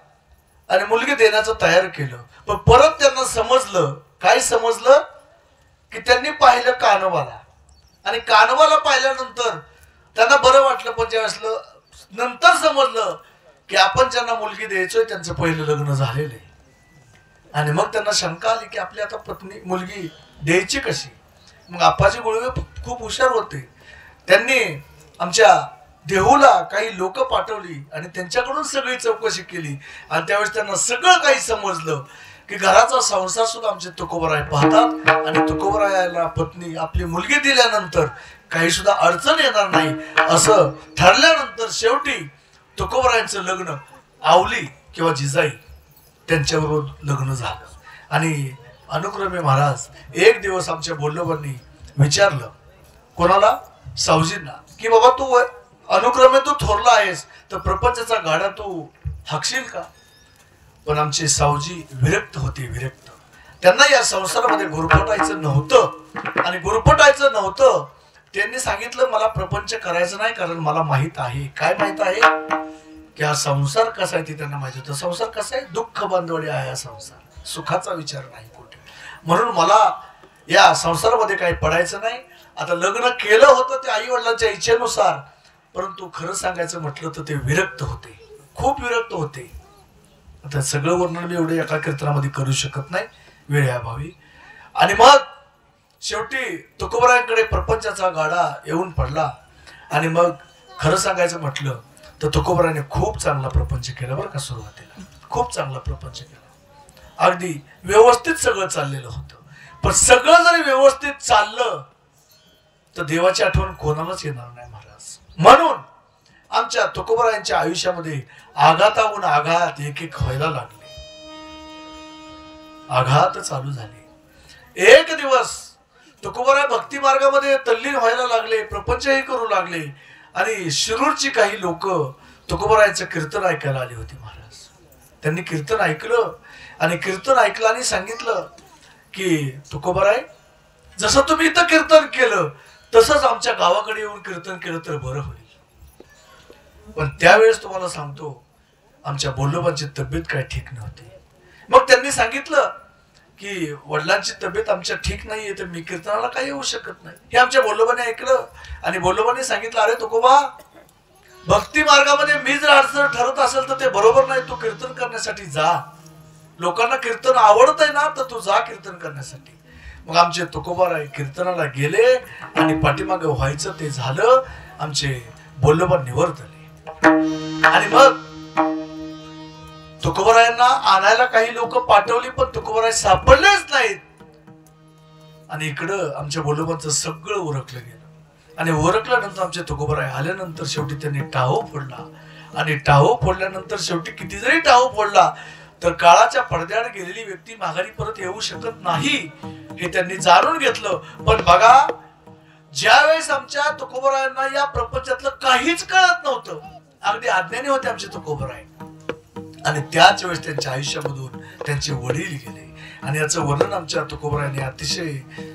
आणि मुलगी देण्याचं तयार केलं. पण परत त्यांना समजलं, काय समजलं की त्यांनी पाहिलं कानवाला, आणि कानवाला पाहिल्यानंतर त्यांना बरं वाटलं. पण ज्यावेळेस नंतर समजलं की आपण ज्यांना मुलगी द्यायचोय त्यांचं पहिलं लग्न झालेलं आहे, आणि मग त्यांना शंका आली की आपली आता पत्नी मुलगी द्यायची कशी. मग आप्पाजी गुळवे खूप हुशार होते. त्यांनी आमच्या देहूला काही लोक पाठवली आणि त्यांच्याकडून सगळी चौकशी केली, आणि त्यावेळेस त्यांना सगळं काही समजलं की घराचा संसार सुद्धा आमचे तुकोबराय पाहतात, आणि तुकोबरायाला पत्नी आपली मुलगी दिल्यानंतर काही सुद्धा अडचण येणार नाही असं ठरल्यानंतर शेवटी तुकोबरायांचं लग्न आवली किंवा जिजाई त्यांच्याबरोबर लग्न झालं. आणि अनुक्रमे महाराज एक दिवस आमच्या बोल्लोबांनी विचारलं कोणाला, सावजींना, की बाबा तू अनुक्रमे तू थोरला आहेस तर प्रपंचाचा गाडा तू हाकशील का. पण आमचे सावजी विरक्त होते, विरक्त. त्यांना या संसारामध्ये गुरफटायचं नव्हतं, आणि गुरफटायचं नव्हतं त्यांनी सांगितलं मला प्रपंच करायचं नाही, कारण मला माहित आहे. काय माहित आहे की हा संसार कसा आहे ते त्यांना माहित होतं. संसार कसा आहे, दुःख बांधवडी आहे हा संसार, सुखाचा विचार नाही कुठे. म्हणून मला या संसारामध्ये काही पडायचं नाही. आता लग्न केलं होतं ते आई वडिलांच्या इच्छेनुसार, परंतु खरं सांगायचं म्हटलं तर ते विरक्त होते, खूप विरक्त होते. आता सगळं वर्णन मी एवढे एका कीर्तनामध्ये करू शकत नाही वेळेअभावी. आणि मग शेवटी तुकोबरायांकडे प्रपंचाचा गाडा येऊन पडला, आणि मग खरं सांगायचं म्हटलं तर तुकोबरायाने खूप चांगला प्रपंच केला बरं का. सुरुवातीला खूप चांगला प्रपंच केला, अगदी व्यवस्थित सगळं चाललेलं होतं. पण सगळं जरी व्यवस्थित चाललं तर देवाची आठवण कोणालाच येणार नाही महाराज. म्हणून आमच्या तुकोबरायांच्या आयुष्यामध्ये आघाताहून आघात एक एक व्हायला लागले, आघात चालू झाले. एक दिवस तुकोबराय भक्ती मार्गामध्ये तल्लीन व्हायला लागले, प्रपंचही करू लागले, आणि शिरूरची काही लोक तुकोबरायांचं कीर्तन ऐकायला आली होती महाराज. त्यांनी कीर्तन ऐकलं, आणि कीर्तन ऐकलं आणि सांगितलं की तुकोबराय जसं तुम्ही इथं कीर्तन केलं तसंच आमच्या गावाकडे येऊन कीर्तन केलं तर बरं होईल. पण त्यावेळेस तुम्हाला सांगतो आमच्या बोल्लोबांची तब्येत काय ठीक नव्हती. मग त्यांनी सांगितलं की वडिलांची तब्येत आमच्या ठीक नाहीये, तर मी कीर्तनाला काही येऊ शकत नाही. हे आमच्या बोल्लोबाने ऐकलं, आणि बोल्लोबाने सांगितलं अरे तुकोबा, भक्ती मार्गामध्ये मी जर अडचण ठरत असेल तर ते बरोबर नाही, तू कीर्तन करण्यासाठी जा. लोकांना कीर्तन आवडतंय ना, तर तू जा कीर्तन करण्यासाठी. मग आमचे तुकोबाराय कीर्तनाला गेले, आणि पाठीमागे व्हायचं ते झालं. आमचे बोल्लोबा निवर्तले, आणि मग तुकोबरायांना आणायला काही लोक पाठवली, पण तुकोबराय सापडलेच नाहीत. आणि इकडं आमच्या बोल्लोबांचं सगळं उरकलं गेलं, आणि उरकल्यानंतर आमचे तुकोबराय आल्यानंतर शेवटी त्यांनी टाहो फोडला, आणि टाहो फोडल्यानंतर शेवटी किती जरी टाहो फोडला तर काळाच्या पडद्याआड गेलेली व्यक्ती माघारी परत येऊ शकत नाही हे त्यांनी जाणून घेतलं. पण बघा, ज्यावेळेस आमच्या तुकोबरायांना या प्रपंचातलं काहीच कळत नव्हतं, अगदी अज्ञानी होते आमचे तुकोबराय, आणि त्याच वेळेस त्यांच्या आयुष्यामधून त्यांचे वडील गेले. आणि याचं वर्णन आमच्या तुकोबरायांनी अतिशय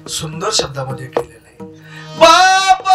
सुंदर शब्दामध्ये केलेलं आहे. बाप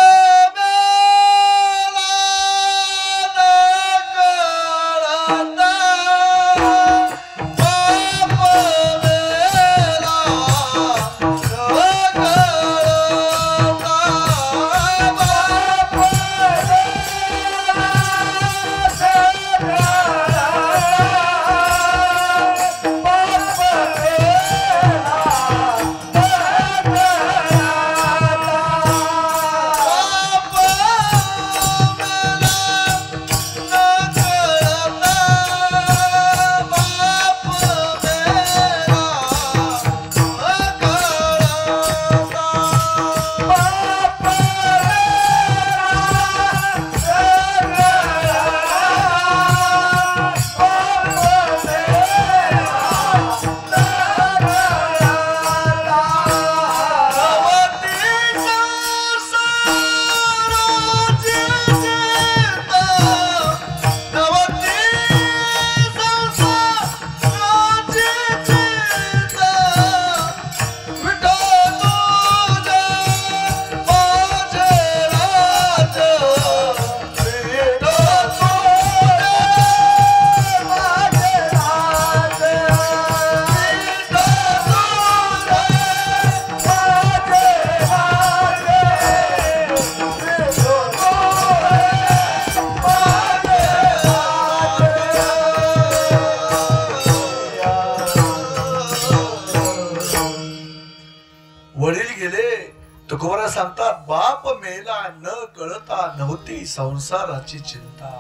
तुकोबराय सांगतात, बाप मेला न कळता नव्हती संसाराची चिंता.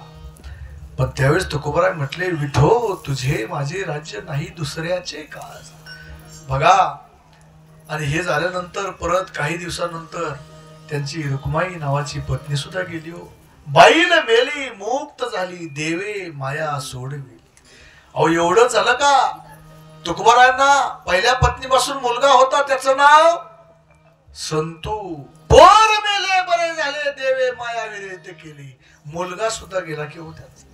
पण त्यावेळेस तुकोबराय म्हटले, विठो तुझे माझे राज्य नाही दुसऱ्याचे काज. बघा, आणि हे झाल्यानंतर परत काही दिवसानंतर त्यांची रुक्माई नावाची पत्नी सुद्धा गेली. हो, बाईल मेली मुक्त झाली देवे माया सोडवी. अहो, एवढं झालं का? तुकोबरायांना पहिल्या पत्नीपासून मुलगा होता, त्याचं नाव संतू. पोर मेले बरे झाले देवे माया विरहित केली. मुलगा सुद्धा गेला की हो त्याचा.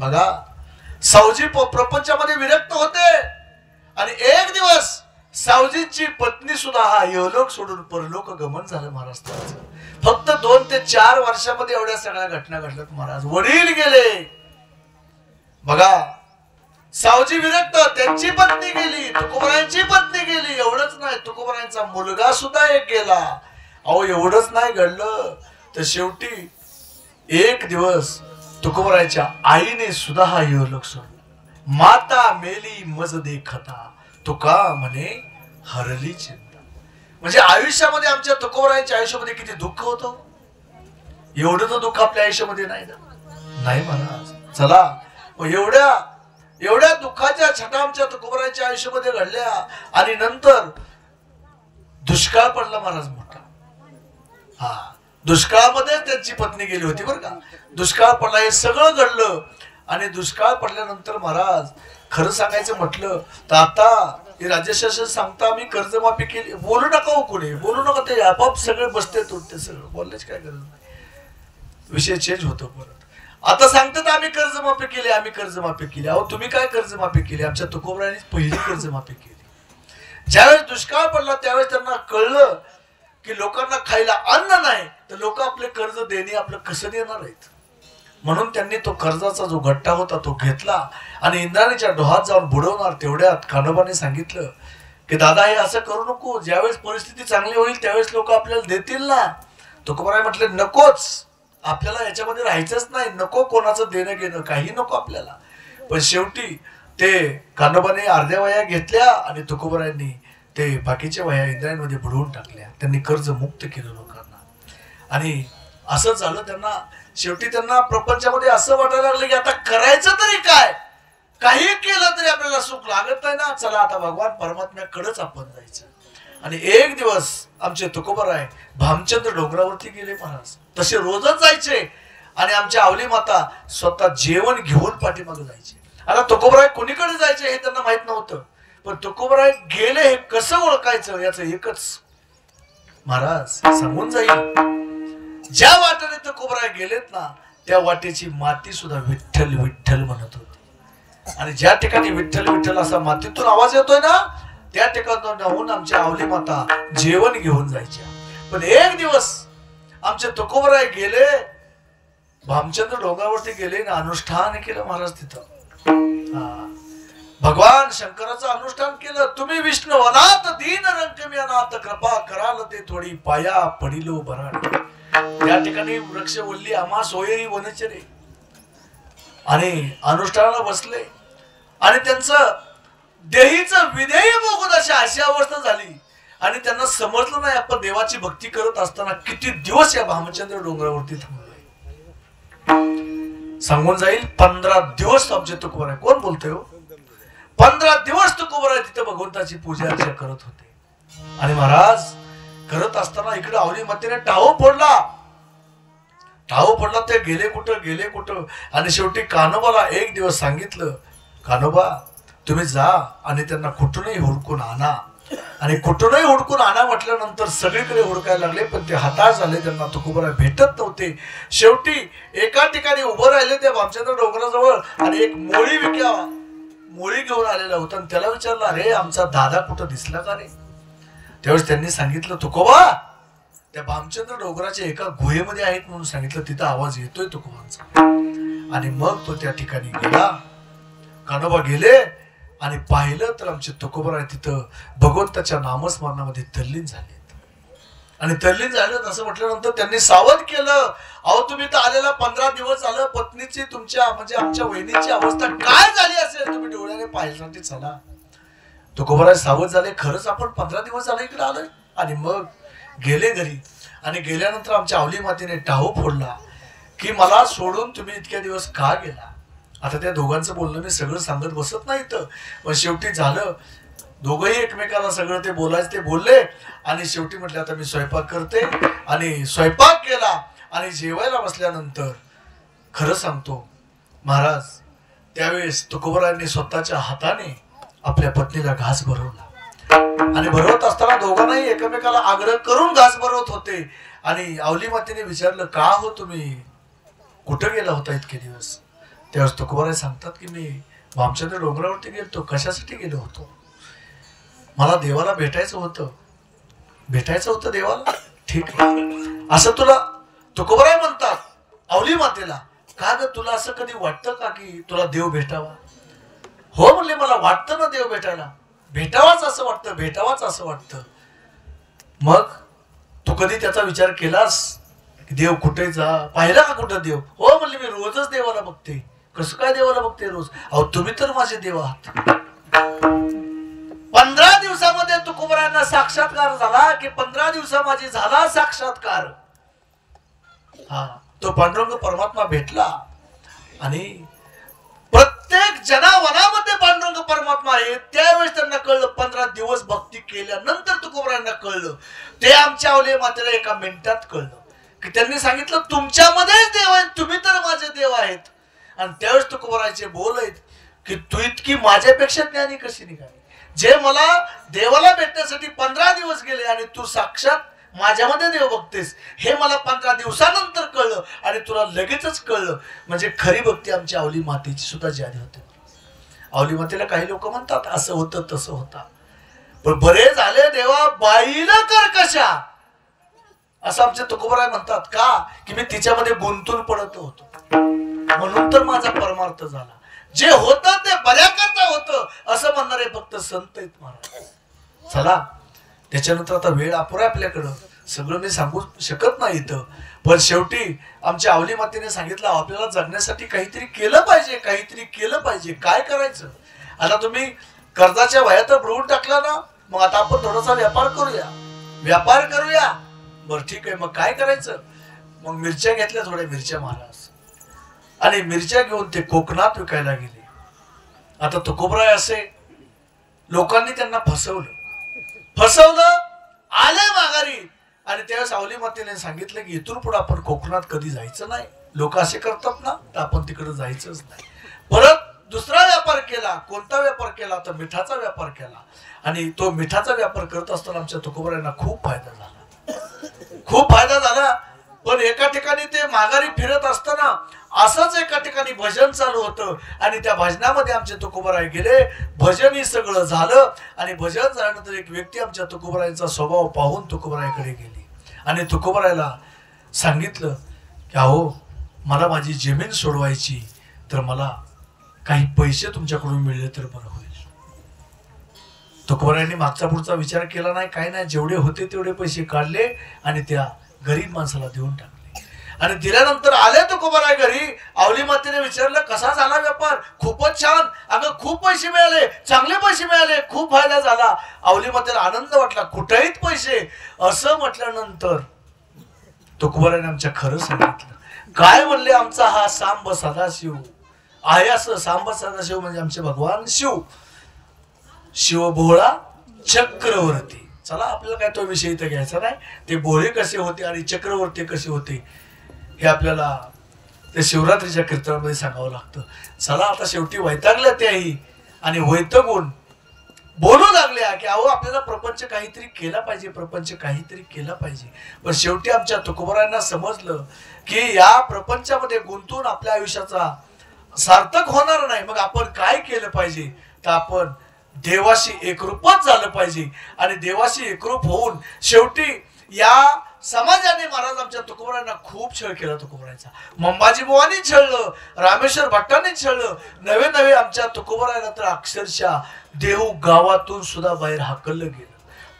बघा, सावजी प्रपंचामध्ये विरक्त होते आणि एक दिवस सावजींची पत्नी सुद्धा हा यलोक सोडून परलोक गमन झालं महाराष्ट्राचं. फक्त 2 ते 4 वर्षामध्ये एवढ्या सगळ्या घटना घडल्यात महाराज. वडील गेले, बघा, सावजी विरक्त, त्यांची पत्नी गेली, तुकोबरायांची पत्नी गेली. एवढंच नाही, तुकोबरायांचा मुलगा सुद्धा एक गेला. अहो, एवढंच नाही घडलं तर शेवटी एक दिवस तुकोबरायांच्या आईने सुद्धा हा यलोक सोडला. माता मेली मज देखता तुका म्हणे हरली चिंता. म्हणजे आयुष्यामध्ये आमच्या तुकोबरायांच्या आयुष्यामध्ये किती दुःख होतं. एवढं तर दुःख आपल्या आयुष्यामध्ये नाही ना. नाही महाराज. चला, एवढ्या दुःखाच्या छटा आमच्या तुकोबरायांच्या आयुष्यामध्ये घडल्या आणि नंतर दुष्काळ पडला महाराज मोठा. हा, दुष्काळामध्ये त्यांची पत्नी गेली होती बरं का. दुष्काळ पडला, हे सगळं घडलं. आणि दुष्काळ पडल्यानंतर महाराज खरं सांगायचं म्हटलं तर आता हे राज्य शासन सांगता आम्ही कर्जमाफी केली. बोलू नका हो, कोणी बोलू नका, ते आपाप सगळे बसते तुटते, सगळं बोलण्याची काय गरज नाही. विषय चेंज होतो परत. आता सांगतात आम्ही कर्जमाफी केली, आम्ही कर्जमाफी केली. अहो, तुम्ही काय कर्जमाफी केली? आमच्या तुकोबरायांनी पहिली कर्जमाफी केली. ज्यावेळेस दुष्काळ पडला त्यावेळेस त्यांना कळलं की लोकांना खायला अन्न नाही, तर लोक आपले कर्ज देणे आपलं कसं देणार आहेत. म्हणून त्यांनी तो कर्जाचा जो गट्टा होता तो घेतला आणि इंद्राणीच्या डोहात जाऊन बुडवणार. तेवढ्यात कान्होबाने सांगितलं की दादा, हे असं करू नको. ज्यावेळेस परिस्थिती चांगली होईल त्यावेळेस लोक आपल्याला देतील ना. तुकोबराय म्हटले, नकोच, आपल्याला याच्यामध्ये राहायचंच नाही. नको कोणाचं देणं घेणं, काही नको आपल्याला. पण शेवटी ते कान्होबाने अर्ध्या वह्या घेतल्या आणि तुकोबरायांनी ते बाकीच्या वह्या इंद्रायणीमध्ये बुडवून टाकल्या. त्यांनी कर्ज मुक्त केलं लोकांना. आणि असं झालं त्यांना. शेवटी त्यांना प्रपंचामध्ये असं वाटायला लागलं की आता करायचं तरी काय. काही केलं तरी आपल्याला सुख लागत नाही ना. चला आता भगवान परमात्म्याकडेच आपण जायचं. आणि एक दिवस आमचे तुकोबराय भामचंद्र डोंगरावरती गेले महाराज. तसे रोजच जायचे आणि आमच्या आवली माता स्वतः जेवण घेऊन पाठीमागे जायचे. आता तुकोबराय कोणीकडे जायचे हे त्यांना माहित नव्हतं. पण तुकोबराय गेले हे कसं ओळखायचं याचं एकच महाराज सांगून जाईल. ज्या वाटेने तुकोबराय गेलेत ना त्या वाटेची माती सुद्धा विठ्ठल विठ्ठल म्हणत होती. आणि ज्या ठिकाणी विठ्ठल विठ्ठल असा मातीतून आवाज येतोय ना त्या ठिकाणी जाऊन आमच्या आवली माता जेवण घेऊन जायच्या. पण एक दिवस आमचे तुकोबराय गेले, भामचंद्र डोंगरावरती गेले ना अनुष्ठान केलं महाराज तिथं. भगवान शंकराचं अनुष्ठान केलं. तुम्ही विष्णू अनाथ दीन रंकमी अनाथ कृपा कराल ते थोडी पाया पडिलो भराड. त्या ठिकाणी वृक्षवल्ली आम्हा सोयरी वनचरे आणि अनुष्ठानाला बसले आणि त्यांचं देहीचं विधेय बघून अशी अवस्था झाली आणि त्यांना समजलं नाही आपण देवाची भक्ती करत असताना किती दिवस या भामचंद्र डोंगरावरती थांबलोय. सांगून जाईल 15 दिवस आमचे तुकोबराय. कोण बोलतोय हो? 15 दिवस तुकोबराय तिथे भगवंताची पूजा अर्चा करत होते. आणि महाराज करत असताना इकडे आवली मातेने टाहो फोडला. ते गेले कुठं. आणि शेवटी कान्होबाला एक दिवस सांगितलं, कान्होबा तुम्ही जा आणि त्यांना कुठूनही हुडकून आणा. आणि कुठूनही हुडकून आणा म्हटल्यानंतर सगळीकडे हुडकायला लागले. पण ते हताश झाले, त्यांना तुकोबराय भेटत नव्हते. शेवटी एका ठिकाणी उभं राहिले त्या भामचंद्र डोंगराजवळ आणि एक मोळी घेऊन आलेला होता. आणि त्याला विचारलं, अरे आमचा दादा कुठं दिसला का रे? त्यावेळेस त्यांनी सांगितलं, तुकोबा त्या भामचंद्र डोंगराच्या एका गुहेमध्ये आहेत म्हणून सांगितलं. तिथं आवाज येतोय तुकोबांचा. आणि मग तो त्या ठिकाणी गेला. कान्होबा गेले आणि पाहिलं तर आमचे तुकोबराय तिथं भगवंताच्या नामस्मरणामध्ये तल्लीन झालेत. आणि तल्लीन झालेत असं म्हटल्यानंतर त्यांनी सावध केलं, अहो तुम्ही तर आलेला 15 दिवस झालं, पत्नीची तुमच्या म्हणजे आमच्या वहिनीची अवस्था काय झाली असेल तुम्ही डोळ्याने पाहिल्यासाठी चला. तुकोबराय सावध झाले, खरंच आपण 15 दिवस झाले इकडे आलोय. आणि मग गेले घरी आणि गेल्यानंतर आमच्या आवली मातेने टाहो फोडला की मला सोडून तुम्ही इतक्या दिवस का गेला. आता त्या दोघांचं बोलणं मी सगळं सांगत बसत नाही तर, पण शेवटी झालं दोघंही एकमेकाला सगळं ते बोलायचं ते बोलले आणि शेवटी म्हटलं आता मी स्वयंपाक करते आणि स्वयंपाक केला आणि जेवायला बसल्यानंतर खरं सांगतो महाराज त्यावेळेस तुकोबरायांनी स्वतःच्या हाताने आपल्या पत्नीला घास भरवला आणि भरवत असताना दोघांनाही एकमेकाला आग्रह करून घास भरवत होते आणि आवली मातेने विचारलं का हो तुम्ही कुठं गेला होता इतके दिवस. त्यावेळेस तुकोबराय सांगतात की मी भामचंद्र डोंगरावरती गेलतो. कशासाठी गेलो होतो, मला देवाला भेटायचं होतं देवाला. ठीक आहे असं तुला तुकोबराय म्हणतात आवली मातेला का ग तुला असं कधी वाटतं का की तुला देव भेटावा. हो म्हणले मला वाटतं ना देव भेटावाच असं वाटतं. मग तू कधी त्याचा विचार केलास की देव कुठे जा पाहिला का कुठं देव. हो म्हणले मी रोजच देवाला बघते. कसं काय देवाला बघते रोज. अहो तुम्ही तर माझे देव आहात. 15 दिवसामध्ये तुकोबरायांना साक्षात्कार झाला की 15 दिवसामध्ये झाला साक्षात्कार. हा तो पांडुरंग परमात्मा भेटला आणि प्रत्येक जनावरांमध्ये पांडुरंग परमात्मा आहे. त्यावेळेस त्यांना कळलं 15 दिवस भक्ती केल्यानंतर तुकोबरायांना कळलं. ते आमच्या आवले मातेला एका मिनिटात कळलं की त्यांनी सांगितलं तुमच्यामध्येच देव आहेत, तुम्ही तर माझे देव आहेत. आणि त्यावेळेस तुकोबरायांचे बोल आहेत की तू इतकी माझ्यापेक्षा ज्ञानी कशी निघाली. जे मला देवाला भेटण्यासाठी 15 दिवस गेले आणि तू साक्षात माझ्यामध्ये देव बघतेस हे मला 15 दिवसानंतर कळलं आणि तुला लगेचच कळलं. म्हणजे खरी भक्ती आमच्या आवली मातेची सुद्धा जारी होते. आवली मातेला काही लोक म्हणतात असं होतं तसं होता, पण बरे झाले देवा बाईला कर कशा असं आमचे तुकोबराय म्हणतात. का की मी तिच्यामध्ये गुंतून पडत होतो म्हणून तर माझा परमार्थ झाला. जे होतं ते बऱ्याकरता होतं असं म्हणणारे फक्त संत आहेत महाराज. चला त्याच्यानंतर आता वेळ अपुरा आपल्याकडं सगळं मी सांगू शकत नाही इथं, पण शेवटी आमच्या आवली मातेने सांगितलं आपल्याला जगण्यासाठी काहीतरी केलं पाहिजे. काय करायचं. आता तुम्ही कर्जाच्या वयात बुडवून टाकला ना, मग आता आपण थोडासा व्यापार करूया. बरं ठीक आहे मग काय करायचं. मग मिरच्या घेतल्या थोड्या मिरच्या महाराज आणि मिरच्या घेऊन ते कोकणात विकायला गेले. आता तुकोबराय असे लोकांनी त्यांना फसवलं आले माघारी आणि त्यावेळेस आवली मातेने सांगितलं की इथून पुढे आपण कोकणात कधी जायचं नाही. लोक असे करतात ना तर आपण तिकडे जायचंच नाही. परत दुसरा व्यापार केला. कोणता व्यापार केला तर मिठाचा व्यापार केला आणि तो मिठाचा व्यापार करत असताना आमच्या तुकोबरायांना खूप फायदा झाला. पण एका ठिकाणी ते माघारी फिरत असताना असंच एका ठिकाणी भजन चालू होतं आणि त्या भजनामध्ये आमचे तुकोबराय गेले. भजनही सगळं झालं आणि भजन झाल्यानंतर एक व्यक्ती आमच्या तुकोबरायांचा स्वभाव पाहून तुकोबरायाकडे गेली आणि तुकोबरायला सांगितलं की अहो मला माझी जमीन सोडवायची तर मला काही पैसे तुमच्याकडून मिळले तर बरं होईल. तुकोबरायांनी मागचा पुढचा विचार केला नाही, काही नाही. जेवढे होते तेवढे पैसे काढले आणि त्या गरीब माणसाला देऊन टाकले. आणि दिल्यानंतर आले तुकोबराय घरी. आवली मातेने विचारलं कसा झाला व्यापार. खूपच छान. अगं खूप पैसे मिळाले, चांगले पैसे मिळाले, खूप फायदा झाला. आवली मातेला आनंद वाटला. कुठेही पैसे असं म्हटल्यानंतर तुकोबरायाने आमच्या खरं सांगितलं. काय म्हणले आमचा हा सांब सदाशिव आहे. असं सांब सदाशिव म्हणजे आमचे भगवान शिव भोळा चक्रवर्ती. चला आपल्याला काय तो विषय इथं घ्यायचा नाही. ते भोळे कसे होते आणि चक्रवर्ती कसे होते हे आपल्याला ते शिवरात्रीच्या कीर्तनामध्ये सांगावं लागतं. चला आता शेवटी वैतागल्या त्याही आणि वैतागून बोलू लागल्या की अहो आपल्याला प्रपंच काहीतरी केला पाहिजे. पण शेवटी आमच्या तुकोबरायांना समजलं की या प्रपंचामध्ये गुंतून आपल्या आयुष्याचा सार्थक होणार नाही. मग आपण काय केलं पाहिजे तर आपण देवाशी एकरूपच झालं पाहिजे. आणि देवाशी एकरूप होऊन शेवटी या समाजाने महाराज आमच्या तुकोबरायांना खूप छळ केला. तुकोबरायांचा मंबाजी बुवांनी छळलं, रामेश्वर भट्टांनी छळलं. नवे आमच्या तुकोबरायांना तर अक्षरशः देहू गावातून सुद्धा बाहेर हाकललं गेलं.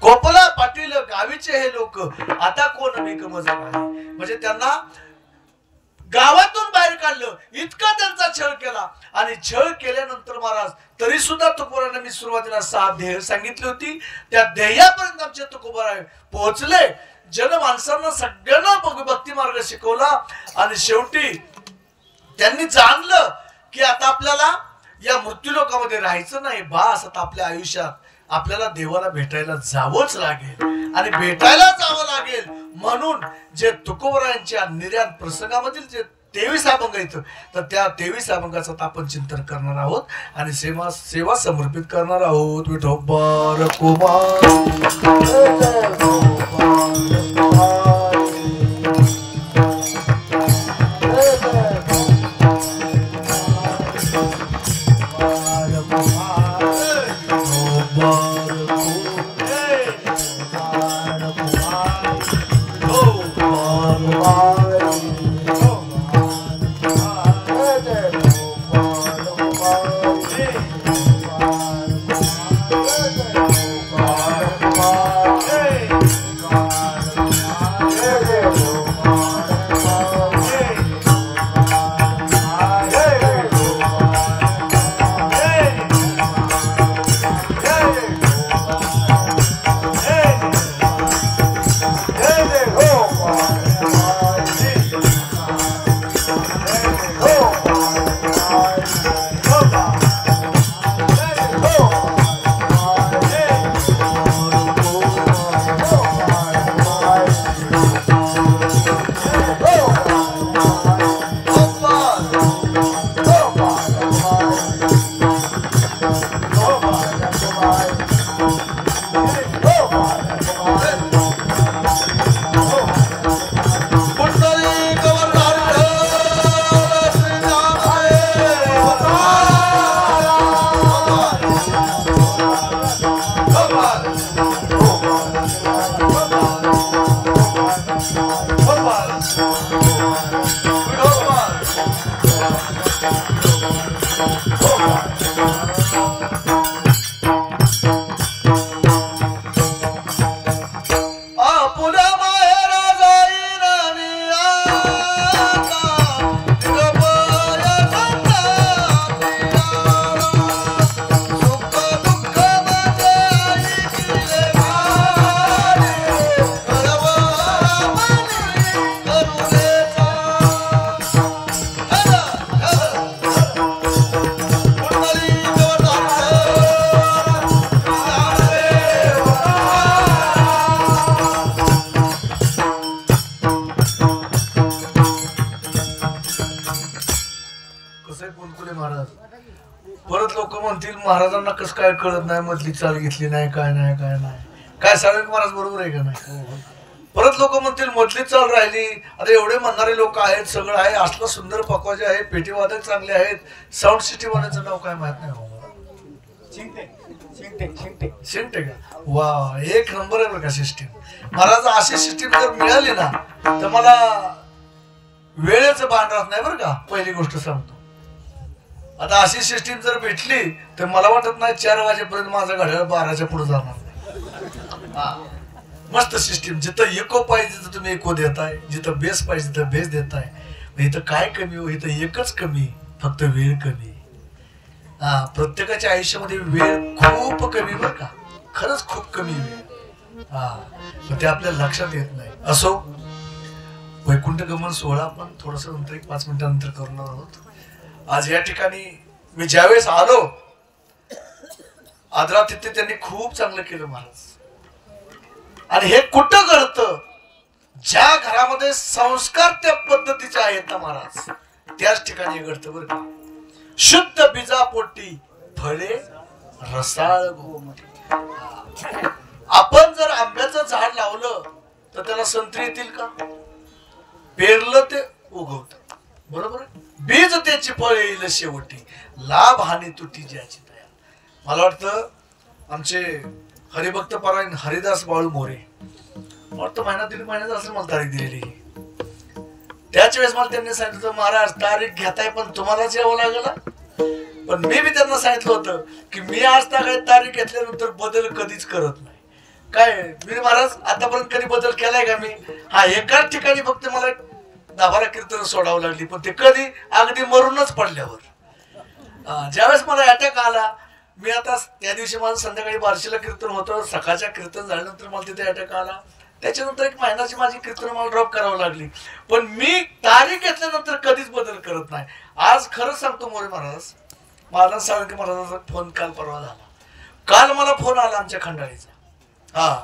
कोपला पाटील गावीचे हे लोक आता कोण बेकमज म्हणजे त्यांना गावातून बाहेर काढलं. इतका त्यांचा छळ केला आणि छळ केल्यानंतर महाराज तरी सुद्धा तुकोबरायांना मी सुरुवातीला 6 ध्येय सांगितली होती. त्या ध्येयापर्यंत आमचे तुकोबराय पोहोचले. जनमानसांना सगळ्यांना भक्ती मार्ग शिकवला आणि शेवटी त्यांनी जाणलं की आता आपल्याला या मृत्यूलोकामध्ये राहायचं नाही बास, आता आपल्या आयुष्यात आपल्याला देवाला भेटायला जावंच लागेल आणि भेटायला जावं लागेल. म्हणून जे तुकोबरायांच्या निर्यात प्रसंगामधील जे 23 अभंग येतं तर त्या 23 अभंगाचं आपण चिंतन करणार आहोत आणि सेवा समर्पित करणार आहोत. विठोबा कुमार महाराजांना कसं काय कळत नाही, मधली चाल घेतली नाही, काय नाही काय नाही, काय साळुंखे महाराज बरोबर आहे का नाही. परत लोक म्हणतील मधली चाल राहिली. आता एवढे म्हणणारे लोक आहेत, सगळं आहे, असलं सुंदर पकवाजे आहे, पेटीवादक चांगले आहेत, साऊंड सिस्टीम वाल्याचं नाव काय माहित नाही. शिंगटे का? वा, एक नंबर आहे बरं का सिस्टीम. महाराज अशी सिस्टीम जर मिळाली ना तर मला वेळेचं भान राहत नाही बरं का. पहिली गोष्ट सांगतो, आता अशी सिस्टीम जर भेटली तर मला वाटत नाही 4 वाजेपर्यंत माझा घड्याळ 12च्या पुढे जाणार. मस्त सिस्टीम. जिथं इको पाहिजे तिथं तुम्ही इको देताय, जिथं बेस पाहिजे तिथं बेस देताय. इथं काय कमी हो, इथं एकच कमी, फक्त वेळ कमी. प्रत्येकाच्या आयुष्यामध्ये वेळ खूप कमी बरं का, खरंच खूप कमी वेळ. पण ते आपल्या लक्षात येत नाही. असो, वैकुंठ गमन सोहळा आपण थोडस नंतर 1 5 मिनिटानंतर करणार आहोत. आज या ठिकाणी मी ज्यावेळेस आलो आदरातिथ्य त्यांनी खूप चांगलं केलं महाराज. आणि हे कुठं घडतं? ज्या घरामध्ये संस्कार त्या पद्धतीचे आहेत ना महाराज, त्याच ठिकाणी घडतं बरं का. शुद्ध बीजापोटी फळे रसाळ गोमटी. आपण जर आंब्याचं झाड लावलं तर त्याला संत्री येतील का? पेरलं ते उगवत, बरोबर. बीज त्याची फळ येईल शेवटी, लाभ हानी तुटी ज्याची तया. मला वाटतं आमचे हरिभक्त पारायण हरिदास बाळू मोरे, वाटतं महिना 1.5 महिन्यात असेल मला तारीख दिलेली. त्याच वेळेस मला त्यांनी सांगितलं, महाराज तारीख घेताय पण तुम्हालाच यावं लागलं. पण मी त्यांना सांगितलं होतं की मी आज तारीख घेतल्यानंतर बदल कधीच करत नाही. काय मी महाराज आतापर्यंत कधी बदल केलाय का मी? एकाच ठिकाणी फक्त मला 10-12 कीर्तन सोडावं लागली, पण ते कधी अगदी मरूनच पडल्यावर. ज्यावेळेस मला अटॅक आला, मी आता त्या दिवशी माझं संध्याकाळी बार्शीला कीर्तन होतं, सकाळच्या कीर्तन झाल्यानंतर मला तिथे अटॅक आला. त्याच्यानंतर एक महिन्याची माझी कीर्तन मला ड्रॉप करावं लागली. पण मी तारीख घेतल्यानंतर कधीच बदल करत नाही. आज खरंच सांगतो मोरे महाराज, महाराज साळुंखे महाराजांचा फोन काल परवा झाला. काल मला फोन आला आमच्या खंडाळीचा. हा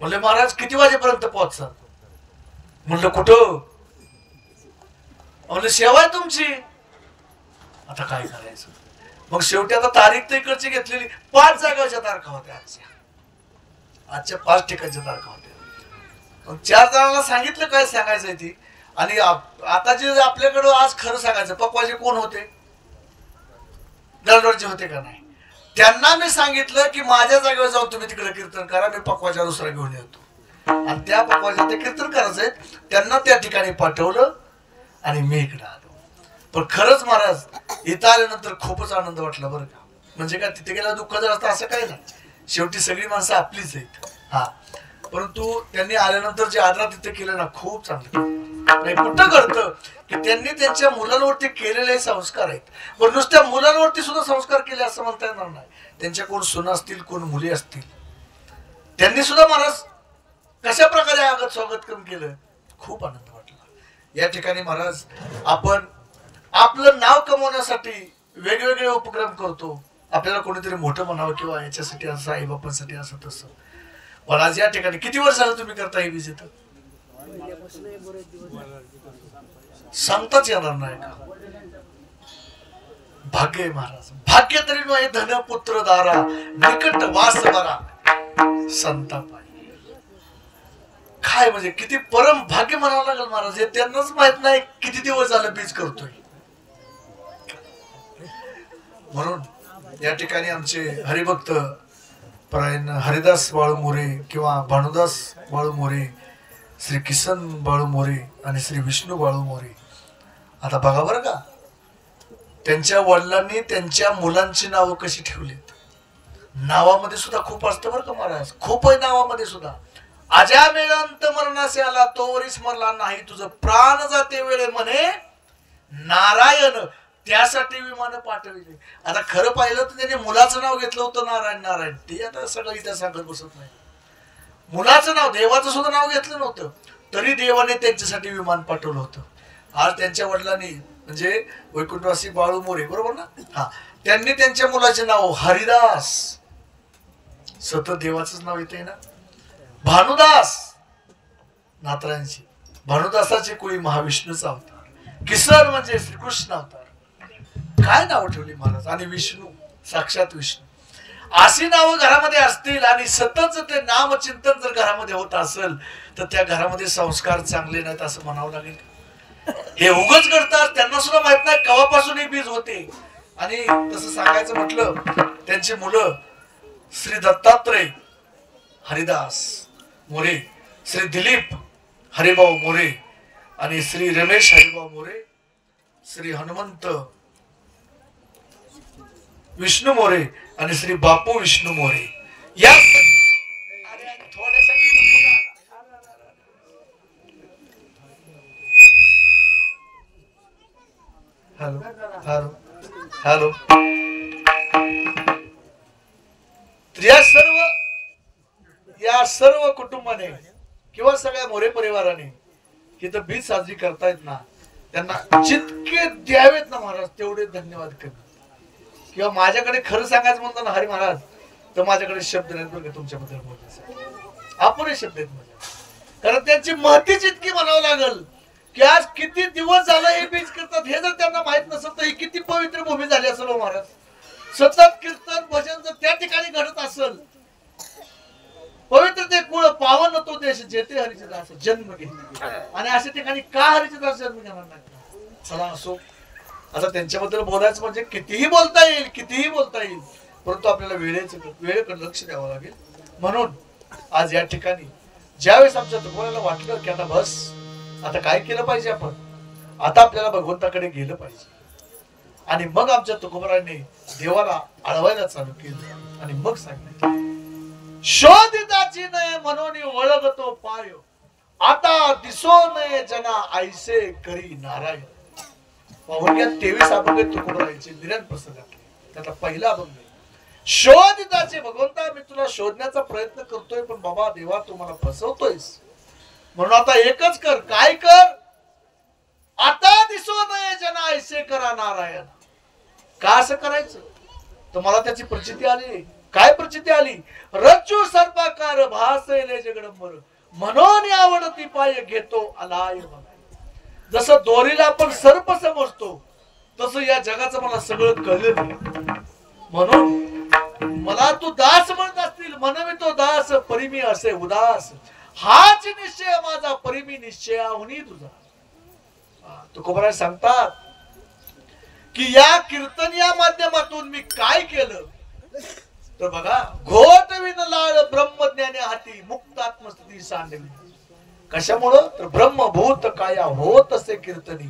म्हणले महाराज किती वाजेपर्यंत पोहोचतात? म्हणलं कुठं? म्हणलं सेवा आहे तुमची. आता काय करायचं? मग शेवटी आता तारीख तर इकडची घेतलेली. 5 जागाच्या तारखा होत्या आजच्या 5 ठिकाणच्या तारखा होत्या. मग 4 जणांना सांगितलं काय सांगायचंय ती. आणि आता जे आपल्याकडं आज खरं सांगायचं, पक्वाचे कोण होते? दररोजचे होते का नाही? त्यांना मी सांगितलं की माझ्या जागेवर जाऊन तुम्ही तिकडे कीर्तन करा, मी पक्वाच्या दुसरा घेऊन येतो. आणि त्या पक्वाच्या ते कीर्तन करायचं आहेत, त्यांना त्या ठिकाणी पाठवलं आणि मी इकडे आलो. पण खरंच महाराज इथं आल्यानंतर खूपच आनंद वाटला बरं का. म्हणजे काय तिथे गेला दुःख जर असतं असं काही नाही. शेवटी सगळी माणसं आपलीच आहेत. हा परंतु त्यांनी आल्यानंतर जे आदरातिथ्य केलं ना, खूप चांगलं नाही. कुठं घडतं की त्यांनी त्यांच्या मुलांवरती केलेले संस्कार आहेत. पण नुसत्या मुलांवरती सुद्धा संस्कार केले असं म्हणता येणार नाही. त्यांच्या कोण सुना असतील, कोण मुली असतील, त्यांनी सुद्धा महाराज कशा प्रकारे आगत स्वागत करून केलं. खूप आनंद वाटला. या ठिकाणी महाराज आपण आपलं नाव कमवण्यासाठी वेगवेगळे उपक्रम करतो. आपल्याला कोणीतरी मोठं म्हणावं किंवा याच्यासाठी असं, आई बापांसाठी असं तसं. पण आज या ठिकाणी किती वर्ष झालं तुम्ही करता हे विजिट? सांगताच येणार नाही का. भाग्य आहे महाराज. भाग्य तरी नाही धन पुत्र दारा, निकट वास बरा संता पाय. काय म्हणजे किती परम भाग्य म्हणावं लागेल महाराज. हे त्यांनाच माहित नाही किती दिवस झालं बीज करतोय. म्हणून या ठिकाणी आमचे हरिभक्त परायण हरिदास बाळू मोरे किंवा भानुदास बाळू मोरे, श्री किसन बाळू मोरे आणि श्री विष्णू बाळू मोरे. आता बघा बरं का, त्यांच्या वडिलांनी त्यांच्या मुलांची नावं कशी ठेवलीत. नावामध्ये सुद्धा खूप असतं बरं का महाराज. खूप आहे नावामध्ये सुद्धा. आजा मेळंत मरणासे आला तोवरी स्मरला नाही, तुझं प्राण जाते वेळे म्हणे नारायण, त्यासाठी विमान पाठविले. आता खरं पाहिलं तर त्याने मुलाचं नाव घेतलं होतं नारायण नारायण. ते आता सगळं इथं सांगत बसत नाही. मुलाचं नाव, देवाचं सुद्धा नाव घेतलं नव्हतं, तरी देवाने त्यांच्यासाठी विमान पाठवलं होतं. आज त्यांच्या वडिलांनी म्हणजे वैकुंठवासी बाळू मोरे बरोबर ना, हा, त्यांनी त्यांच्या मुलाचे नाव हरिदास, सतत देवाचंच नाव येते ना. भानुदास नातरांची, भानुदासाची कुळी महाविष्णूचा अवतार. किसन म्हणजे श्रीकृष्ण अवतार. काय नाव ठेवली महाराज. आणि विष्णू साक्षात विष्णू. अशी नावं घरामध्ये असतील आणि सतत ते नामचिंतन जर घरामध्ये होत असेल तर त्या घरामध्ये संस्कार चांगले नाहीत असं म्हणावं लागेल. हे उगच करतात, त्यांना सुद्धा माहित नाही कवापासून हे बीज होते. आणि तसं सांगायचं म्हटलं, त्यांची मुलं श्री दत्तात्रय हरिदास मोरे, श्री दिलीप हरिभाऊ मोरे आणि श्री रमेश हरिभाऊ मोरे, श्री हनुमंत विष्णू मोरे आणि श्री बापू विष्णू मोरे. या हॅलो हॅलो हॅलो. या सर्व कुटुंबाने किंवा सगळ्या मोरे परिवाराने इथं बीज साजरी करतायत ना, त्यांना जितके द्यावेत ना महाराज तेवढे धन्यवाद करतो. किंवा माझ्याकडे खरं सांगायचं म्हणतो ना हरी महाराज, तर माझ्याकडे शब्द नाहीत बरं का तुमच्याबद्दल बोलण्यासाठी. अपुरे शब्द आहेत माझ्या. कारण त्यांची महतीच इतकी म्हणावं लागल की आज किती दिवस झाला हे बीज करतात हे जर त्यांना माहित नसेल तर ही किती पवित्र भूमी झाली असेल हो महाराज. सतत कीर्तन भजन जर त्या ठिकाणी घडत असेल, पवित्र ते कुळ पावन तो देश जेथे हरीचे दास जन्म घेतला. आणि अशा ठिकाणी का हरीचे दास जन्म घेणार नाही. चला असो, आता त्यांच्याबद्दल बोलायचं म्हणजे कितीही बोलता येईल, कितीही बोलता येईल, परंतु आपल्याला वेळेकडे लक्ष द्यावं लागेल. म्हणून आज या ठिकाणी ज्यावेळेस आमच्या तुकोबाराला वाटलं की आता बस, आता काय केलं पाहिजे, आपण आता आपल्याला भगवंताकडे गेलं पाहिजे. आणि मग आमच्या तुकोबाराने देवाला आळवायला चालू केलं. आणि मग सांगितलं शोधिताची नये म्हणून ओळखतो पाय, आता दिसो नये जना ऐसे करी नारायण. पाहुण्यात 23 अभंग तुकोबाराचे निरंतर प्रसंगातले. त्यातला पहिला अभंग शोधिताचे भगवंता मी तुला शोधण्याचा प्रयत्न करतोय, पण बाबा देवा तू मला फसवतोयस. म्हणून आता एकच कर. काय कर? आता दिसो नये जना ऐसे करा नारायण. का असं करायचं? तर मला त्याची प्रचिती आली. काय प्रचिती आली? रज्जू सर्पाकार भासले जगडंबर, म्हणून आवडती पाय घेतो अलाय. जसं दोरीला आपण सर्प समजतो तसं या जगाचं मला सगळं कळलं नाही. म्हणून मला तू दास म्हणत असतील, म्हणून मी तो दास परिमी असे उदास. हाच निश्चय माझा परिमी निश्चयाहुनी तुझा. तुकोबराय सांगतात की या कीर्तन या माध्यमातून मी काय केलं तर बघा, घोट विन लाळ ब्रह्मज्ञाने हाती मुक्तात्मस्थिती सांडली. कशामुळं? तर ब्रह्मभूत काया होत असे कीर्तनी,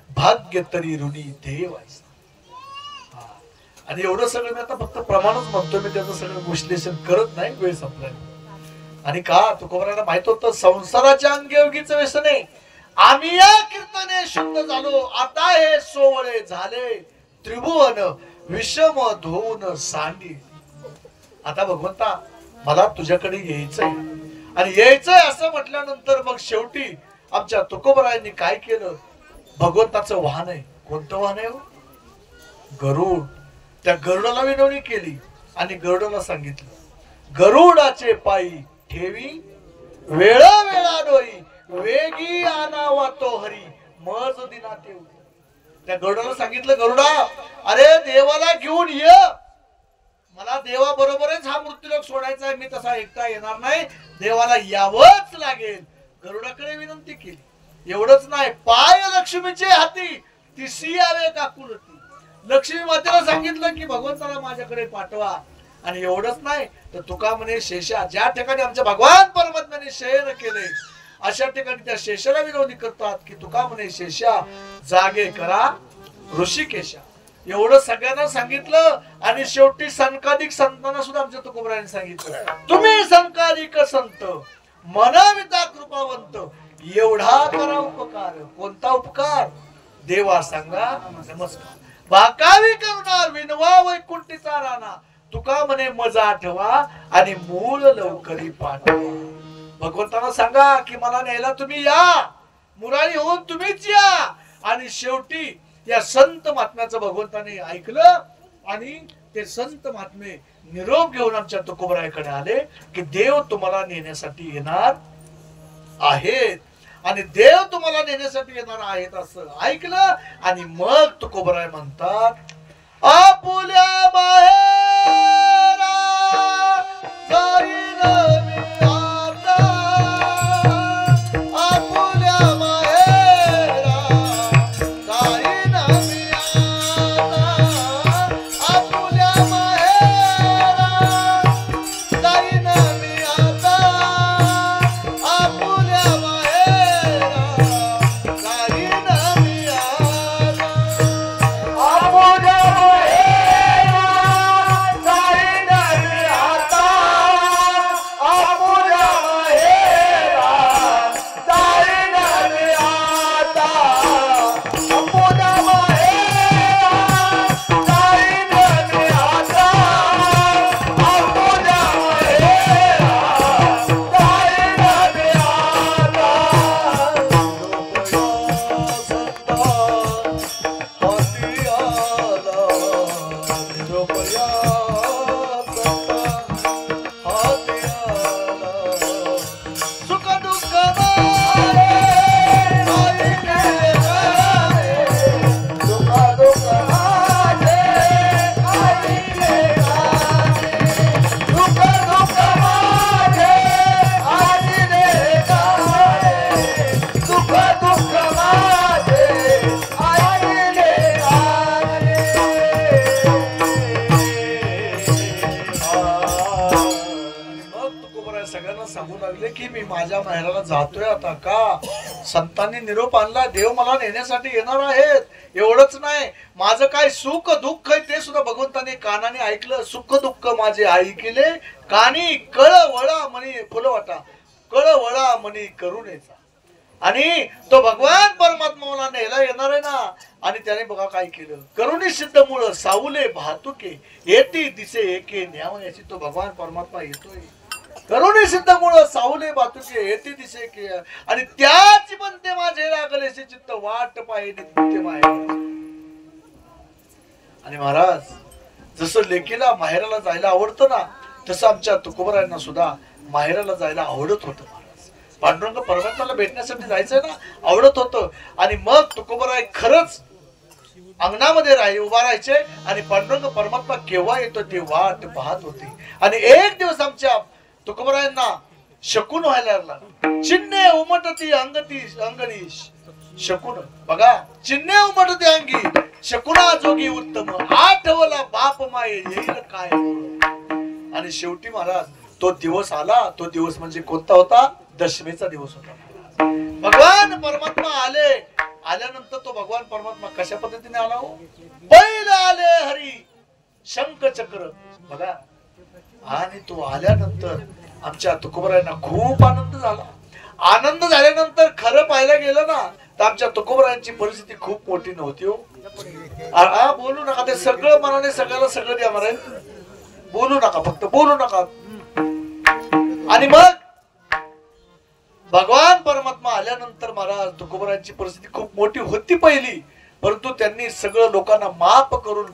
भाग्य तरी ऋणी देव. आणि एवढं सगळं मी आता फक्त प्रमाणच म्हणतो, मी त्याचं सगळं विश्लेषण करत नाही, वेळ संपला. आणि का तुकोबरायला माहित होतं संसाराच्या अंगयोगीचं व्यसन आहे. आम्ही या कीर्तने शुद्ध झालो, आता हे सोवळे झाले त्रिभुवन विषम धुवून सांडी. आता भगवंता मला तुझ्याकडे यायचंय, आणि यायचंय असं म्हटल्यानंतर मग शेवटी आमच्या तुकोबरायांनी काय केलं? भगवंताचं वाहन आहे. कोणतं वाहन आहे? गरुड. त्या गरुडाला विनवणी केली आणि गरुडाला सांगितलं, गरुडाचे पायी ठेवी वेळा डोई, वेगी आणावा तो हरी मज दिना ठेव. त्या गरुडाला सांगितलं, गरुडा अरे देवाला घेऊन ये. मला देवा बरोबरच हा मृत्यूलोक सोडायचा आहे, मी तसा एकटा येणार नाही, देवाला यावंच लागेल. गरुडाकडे विनंती केली. एवढंच नाही, पाय लक्ष्मीचे हाती ती सियावे काकुलती. लक्ष्मी मातेला सांगितलं की भगवंताला माझ्याकडे पाठवा. आणि एवढंच नाही तर तुका म्हणे शेषा, ज्या ठिकाणी आमच्या भगवान परमात्म्याने शयन केले अशा ठिकाणी त्या शेषाला विनवणी करतात की तुका म्हणे शेषा जागे करा ऋषिकेशा. एवढं सगळ्यांना सांगितलं. आणि शेवटी संकाधिक संतांना सुद्धा आमच्या तुकोबरायांनी सांगितलं, तुम्ही संकाधिक संत मनविता कृपावंत, एवढा करा उपकार. कोणता उपकार? देवा सांगा नमस्कार, बाकावी करुणा विनवा वैकुंठीचा राणा. तुका म्हणे मजा आठवा आणि मूळ लवकरी पाठवा. भगवंताला सांगा की मला न्यायला तुम्ही या, मुरारी होऊन तुम्हीच या. आणि शेवटी या संत महात्म्याचं भगवंताने ऐकलं आणि ते संत महात्मे निरोप घेऊन आमच्या तुकोबरायाकडे आले की देव तुम्हाला नेण्यासाठी येणार आहेत, आणि देव तुम्हाला नेण्यासाठी येणार आहेत असं ऐकलं. आणि मग तुकोबराय म्हणतात, आपुल्या बाहेरा जाईन मी आता, आपुल्या बाहेरा जाईन मी आता, आपुल्या बाहेरा जाईन मी आता, आपुल्या बाहेरा जाईन मी आता, आपुल्या सांगू लागले की मी माझ्या माहेराला जातोय आता. का? संतांनी निरोप आणला, देव मला नेण्यासाठी येणार आहेत. एवढंच नाही, माझं काय सुख दुःख आहे ते सुद्धा भगवंताने कानाने ऐकलं. सुख दुःख माझे ऐकले कानी, कळ वळा म्हणी फुलवाटा, कळ वळा म्हणी करुणेचा. आणि तो भगवान परमात्मा मला न्यायला येणार आहे ना. आणि त्याने बघा काय केलं, करुणी सिद्ध मुळ सावले भातुके येती दिसे एके न्याव. याची तो भगवान परमात्मा येतोय. करुणी सिद्ध मुळ सावले भातुके येती दिसे के, आणि त्याच बनते माझे लागलेसे चित्त वाट पाहिजे नित्य माय. आणि महाराज जसं लेकीला माहेराला जायला आवडतं ना, तसं आमच्या तुकोबरायांना सुद्धा माहेराला जायला आवडत होतं. महाराज पांडुरंग परमात्म्याला भेटण्यासाठी जायचंय ना, आवडत होतं. आणि मग तुकोबराय खरंच अंगणामध्ये उभा राहायचे आणि पांडुरंग परमात्मा केव्हा येतो ते वाट पाहत होते. आणि एक दिवस आमच्या तुकोबरायांना शकून व्हायला लागला. चिन्हे उमटती अंगती अंगणी शकून, बघा चिन्हे उमटती अंगी शकुना जोगी उत्तम आठवला बाप माये येईल काय. आणि शेवटी महाराज तो दिवस आला. तो दिवस म्हणजे कोणता होता? दशमीचा दिवस होता. भगवान परमात्मा आले. आल्यानंतर तो भगवान परमात्मा कशा पद्धतीने आला हो? बैल आले हरी शंख चक्र, बघा. आणि तो आल्यानंतर आमच्या तुकोबरायांना खूप आनंद झाला. आनंद झाल्यानंतर खरं पाहायला गेलं ना, तर आमच्या तुकोबरायांची परिस्थिती खूप मोठी नव्हती हो. बोलू नका, ते सगळं मनाने सगळ्याला सगळं द्या महाराज. बोलू नका, फक्त बोलू नका. आणि मग भगवान परमात्मा आल्यानंतर महाराज तुकोबरायांची परिस्थिती खूप मोठी होती पहिली, परंतु त्यांनी सगळं लोकांना माफ करून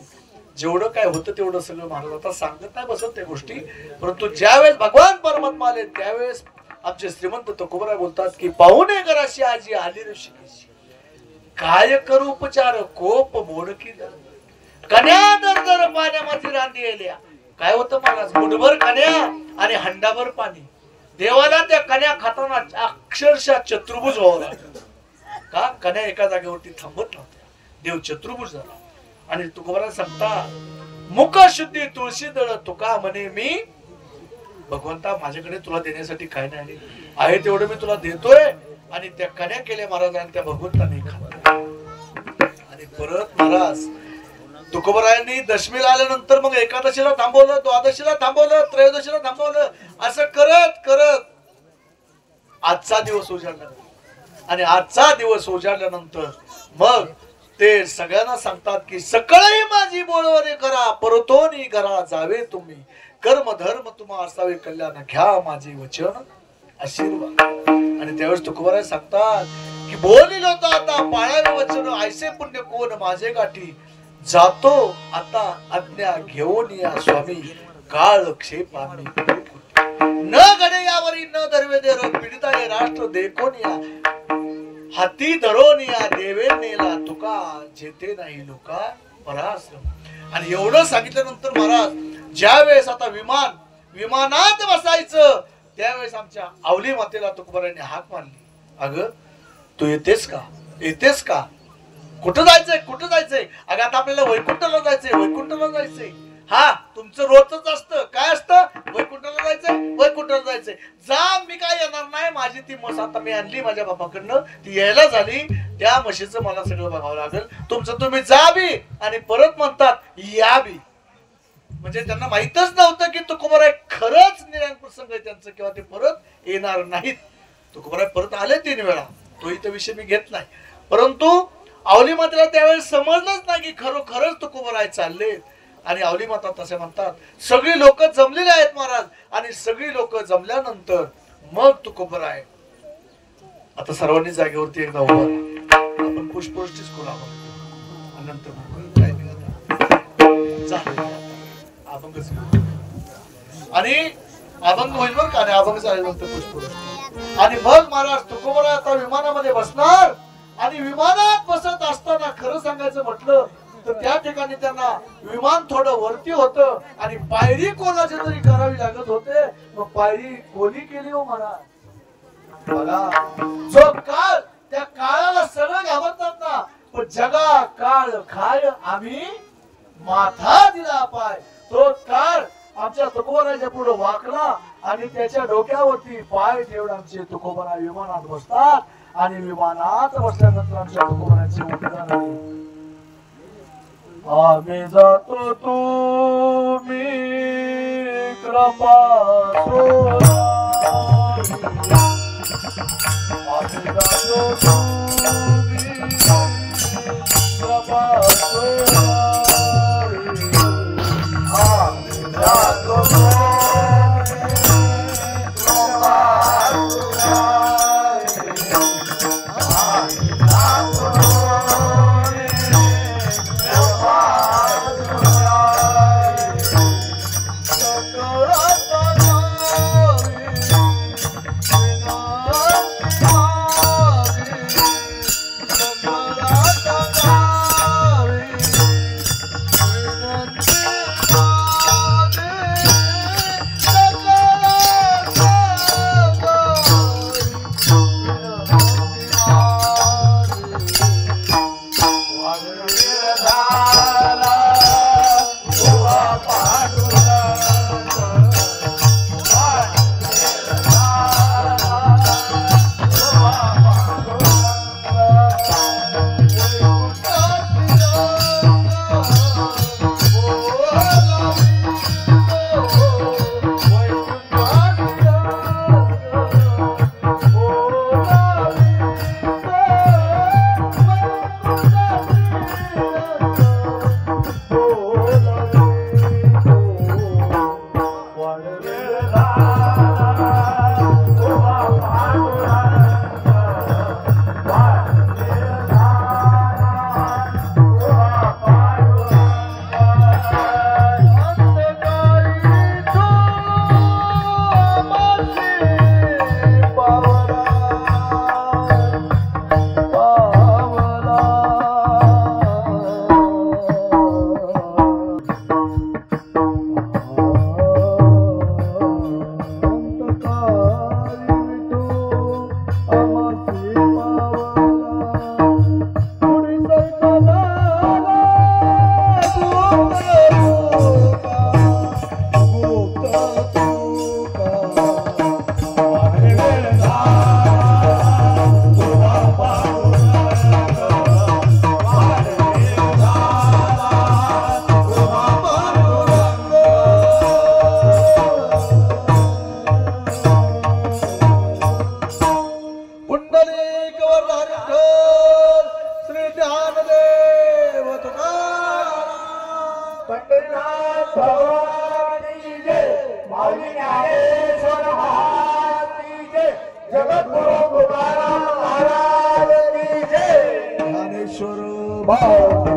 जेवढं काय होतं तेवढं सगळं महाराज आता सांगत नाही बसत त्या गोष्टी. परंतु ज्यावेळेस भगवान परमात्मा आले त्यावेळेस आमचे श्रीमंत तुकोबराय बोलतात की पाहुणे घराशी आजी आली ऋषिकेशी, काय करू उपचार कोप मोडकी दर, कन्या दर दर पाण्यामध्ये रांधी येल्या. काय होतं महाराज? मुठभर कन्या आणि हंडाभर पाणी. देवाला त्या कन्या खाताना अक्षरशः चतुर्भुज व्हावं लागलं. का? कन्या एका जागेवरती थांबत नव्हत्या. देव चतुर्भुज झाला. आणि तुकोबराय सांगता मुख शुद्धी तुळशी दळ तुका म्हणे मी भगवंता माझ्याकडे तुला देण्यासाठी काय नाही आहे तेवढं मी तुला देतोय. आणि त्या कन्या केल्या महाराजांनी त्या भगवंताने खाल्ल्या. आणि परत महाराज तुकोबरायांनी दशमीला आल्यानंतर मग एकादशीला थांबवलं, द्वादशीला थांबवलं, त्रयोदशीला थांबवलं. असं करत करत आजचा दिवस उजाडला. आणि आजचा दिवस उजाडल्यानंतर मग ते सगळ्यांना सांगतात की सकाळी माझी बोलवणे करा परतोनी घरा जावे तुम्ही, कर्म धर्म तुम्हा असावे कल्याण घ्या माझे वचन आशीर्वाद. आणि त्यावेळेस तुकोबराय सांगतात की बोलिलो आता पाळावे वचन ऐसे पुण्य कोण माझे गाठी, जातो आता आज्ञा घेऊन या स्वामी काळ क्षेपामी. न घडे यावरी न धरवे देर पीडिता हे राष्ट्र देखोन या, हाती धरून या देवे नेला तुका जेते नाही लोका पराश्रम. आणि एवढं सांगितल्यानंतर महाराज ज्या वेळेस आता विमानात बसायचं त्यावेळेस आमच्या आवली मातेला तुकोबरायांनी हाक मारली. अगं तू येतेस का? येतेस का? कुठं जायचंय? कुठं जायचंय? अगं आता आपल्याला वैकुंठाला जायचंय. वैकुंठाला जायचंय. हा तुमचं रोजच असतं. काय असतं? वैकुंठाला जायचंय. वैकुंठाला जायचंय. जा, मी काय येणार नाही. माझी ती म्हस आता मी आणली माझ्या बापाकडनं, ती यायला झाली. त्या म्हशीचं मला सगळं बघावं लागेल. तुमचं तुम्ही जा बी आणि परत म्हणतात या बी. म्हणजे त्यांना माहितच नव्हतं की तुकोबराय खरंच निरांग प्रसंग आहे त्यांचं किंवा ते परत येणार नाहीत. तुकोबराय परत आले 3 वेळा. तो इथं विषय मी घेत नाही. परंतु आवली मातेला त्यावेळेस समजलंच नाही की खरोखरच तुकोबराय चालले. आणि आवली माता तसे म्हणतात सगळी लोक जमलेली आहेत महाराज. आणि सगळी लोक जमल्यानंतर मग तुकोबराय आता सर्वांनी जागेवरती एकदा उभा आपण पुष्पवृष्टीच करू. आपण नंतर आणि अभंग होईल बरं का? आणि अभंग झाल्यानंतर पुष्पवृष्टी. आणि मग महाराज तुकोबराय आता विमानामध्ये बसणार. आणि विमानात बसत असताना खरं सांगायचं म्हटलं तर त्या ठिकाणी त्यांना विमान थोडं वरती होतं आणि पायरी कोणाची तरी करावी लागत होते. मग पायरी कोणी केली हो महाराज? बघा जो काळ, त्या काळाला सगळं घाबरतात ना, पण जगा काळ खाय आम्ही माथा दिला पाय. तो काळ आमच्या तुकोबराच्या पुढे वाकला आणि त्याच्या डोक्यावरती पाय ठेवून आमचे तुकोबराय विमानात बसतात. आणि विमानात बसल्यानंतर आमच्या तुकोबराची उड्डाण झाली. आम्ही जातो तुम्ही कृपा सोडा, आम्ही जातो भाव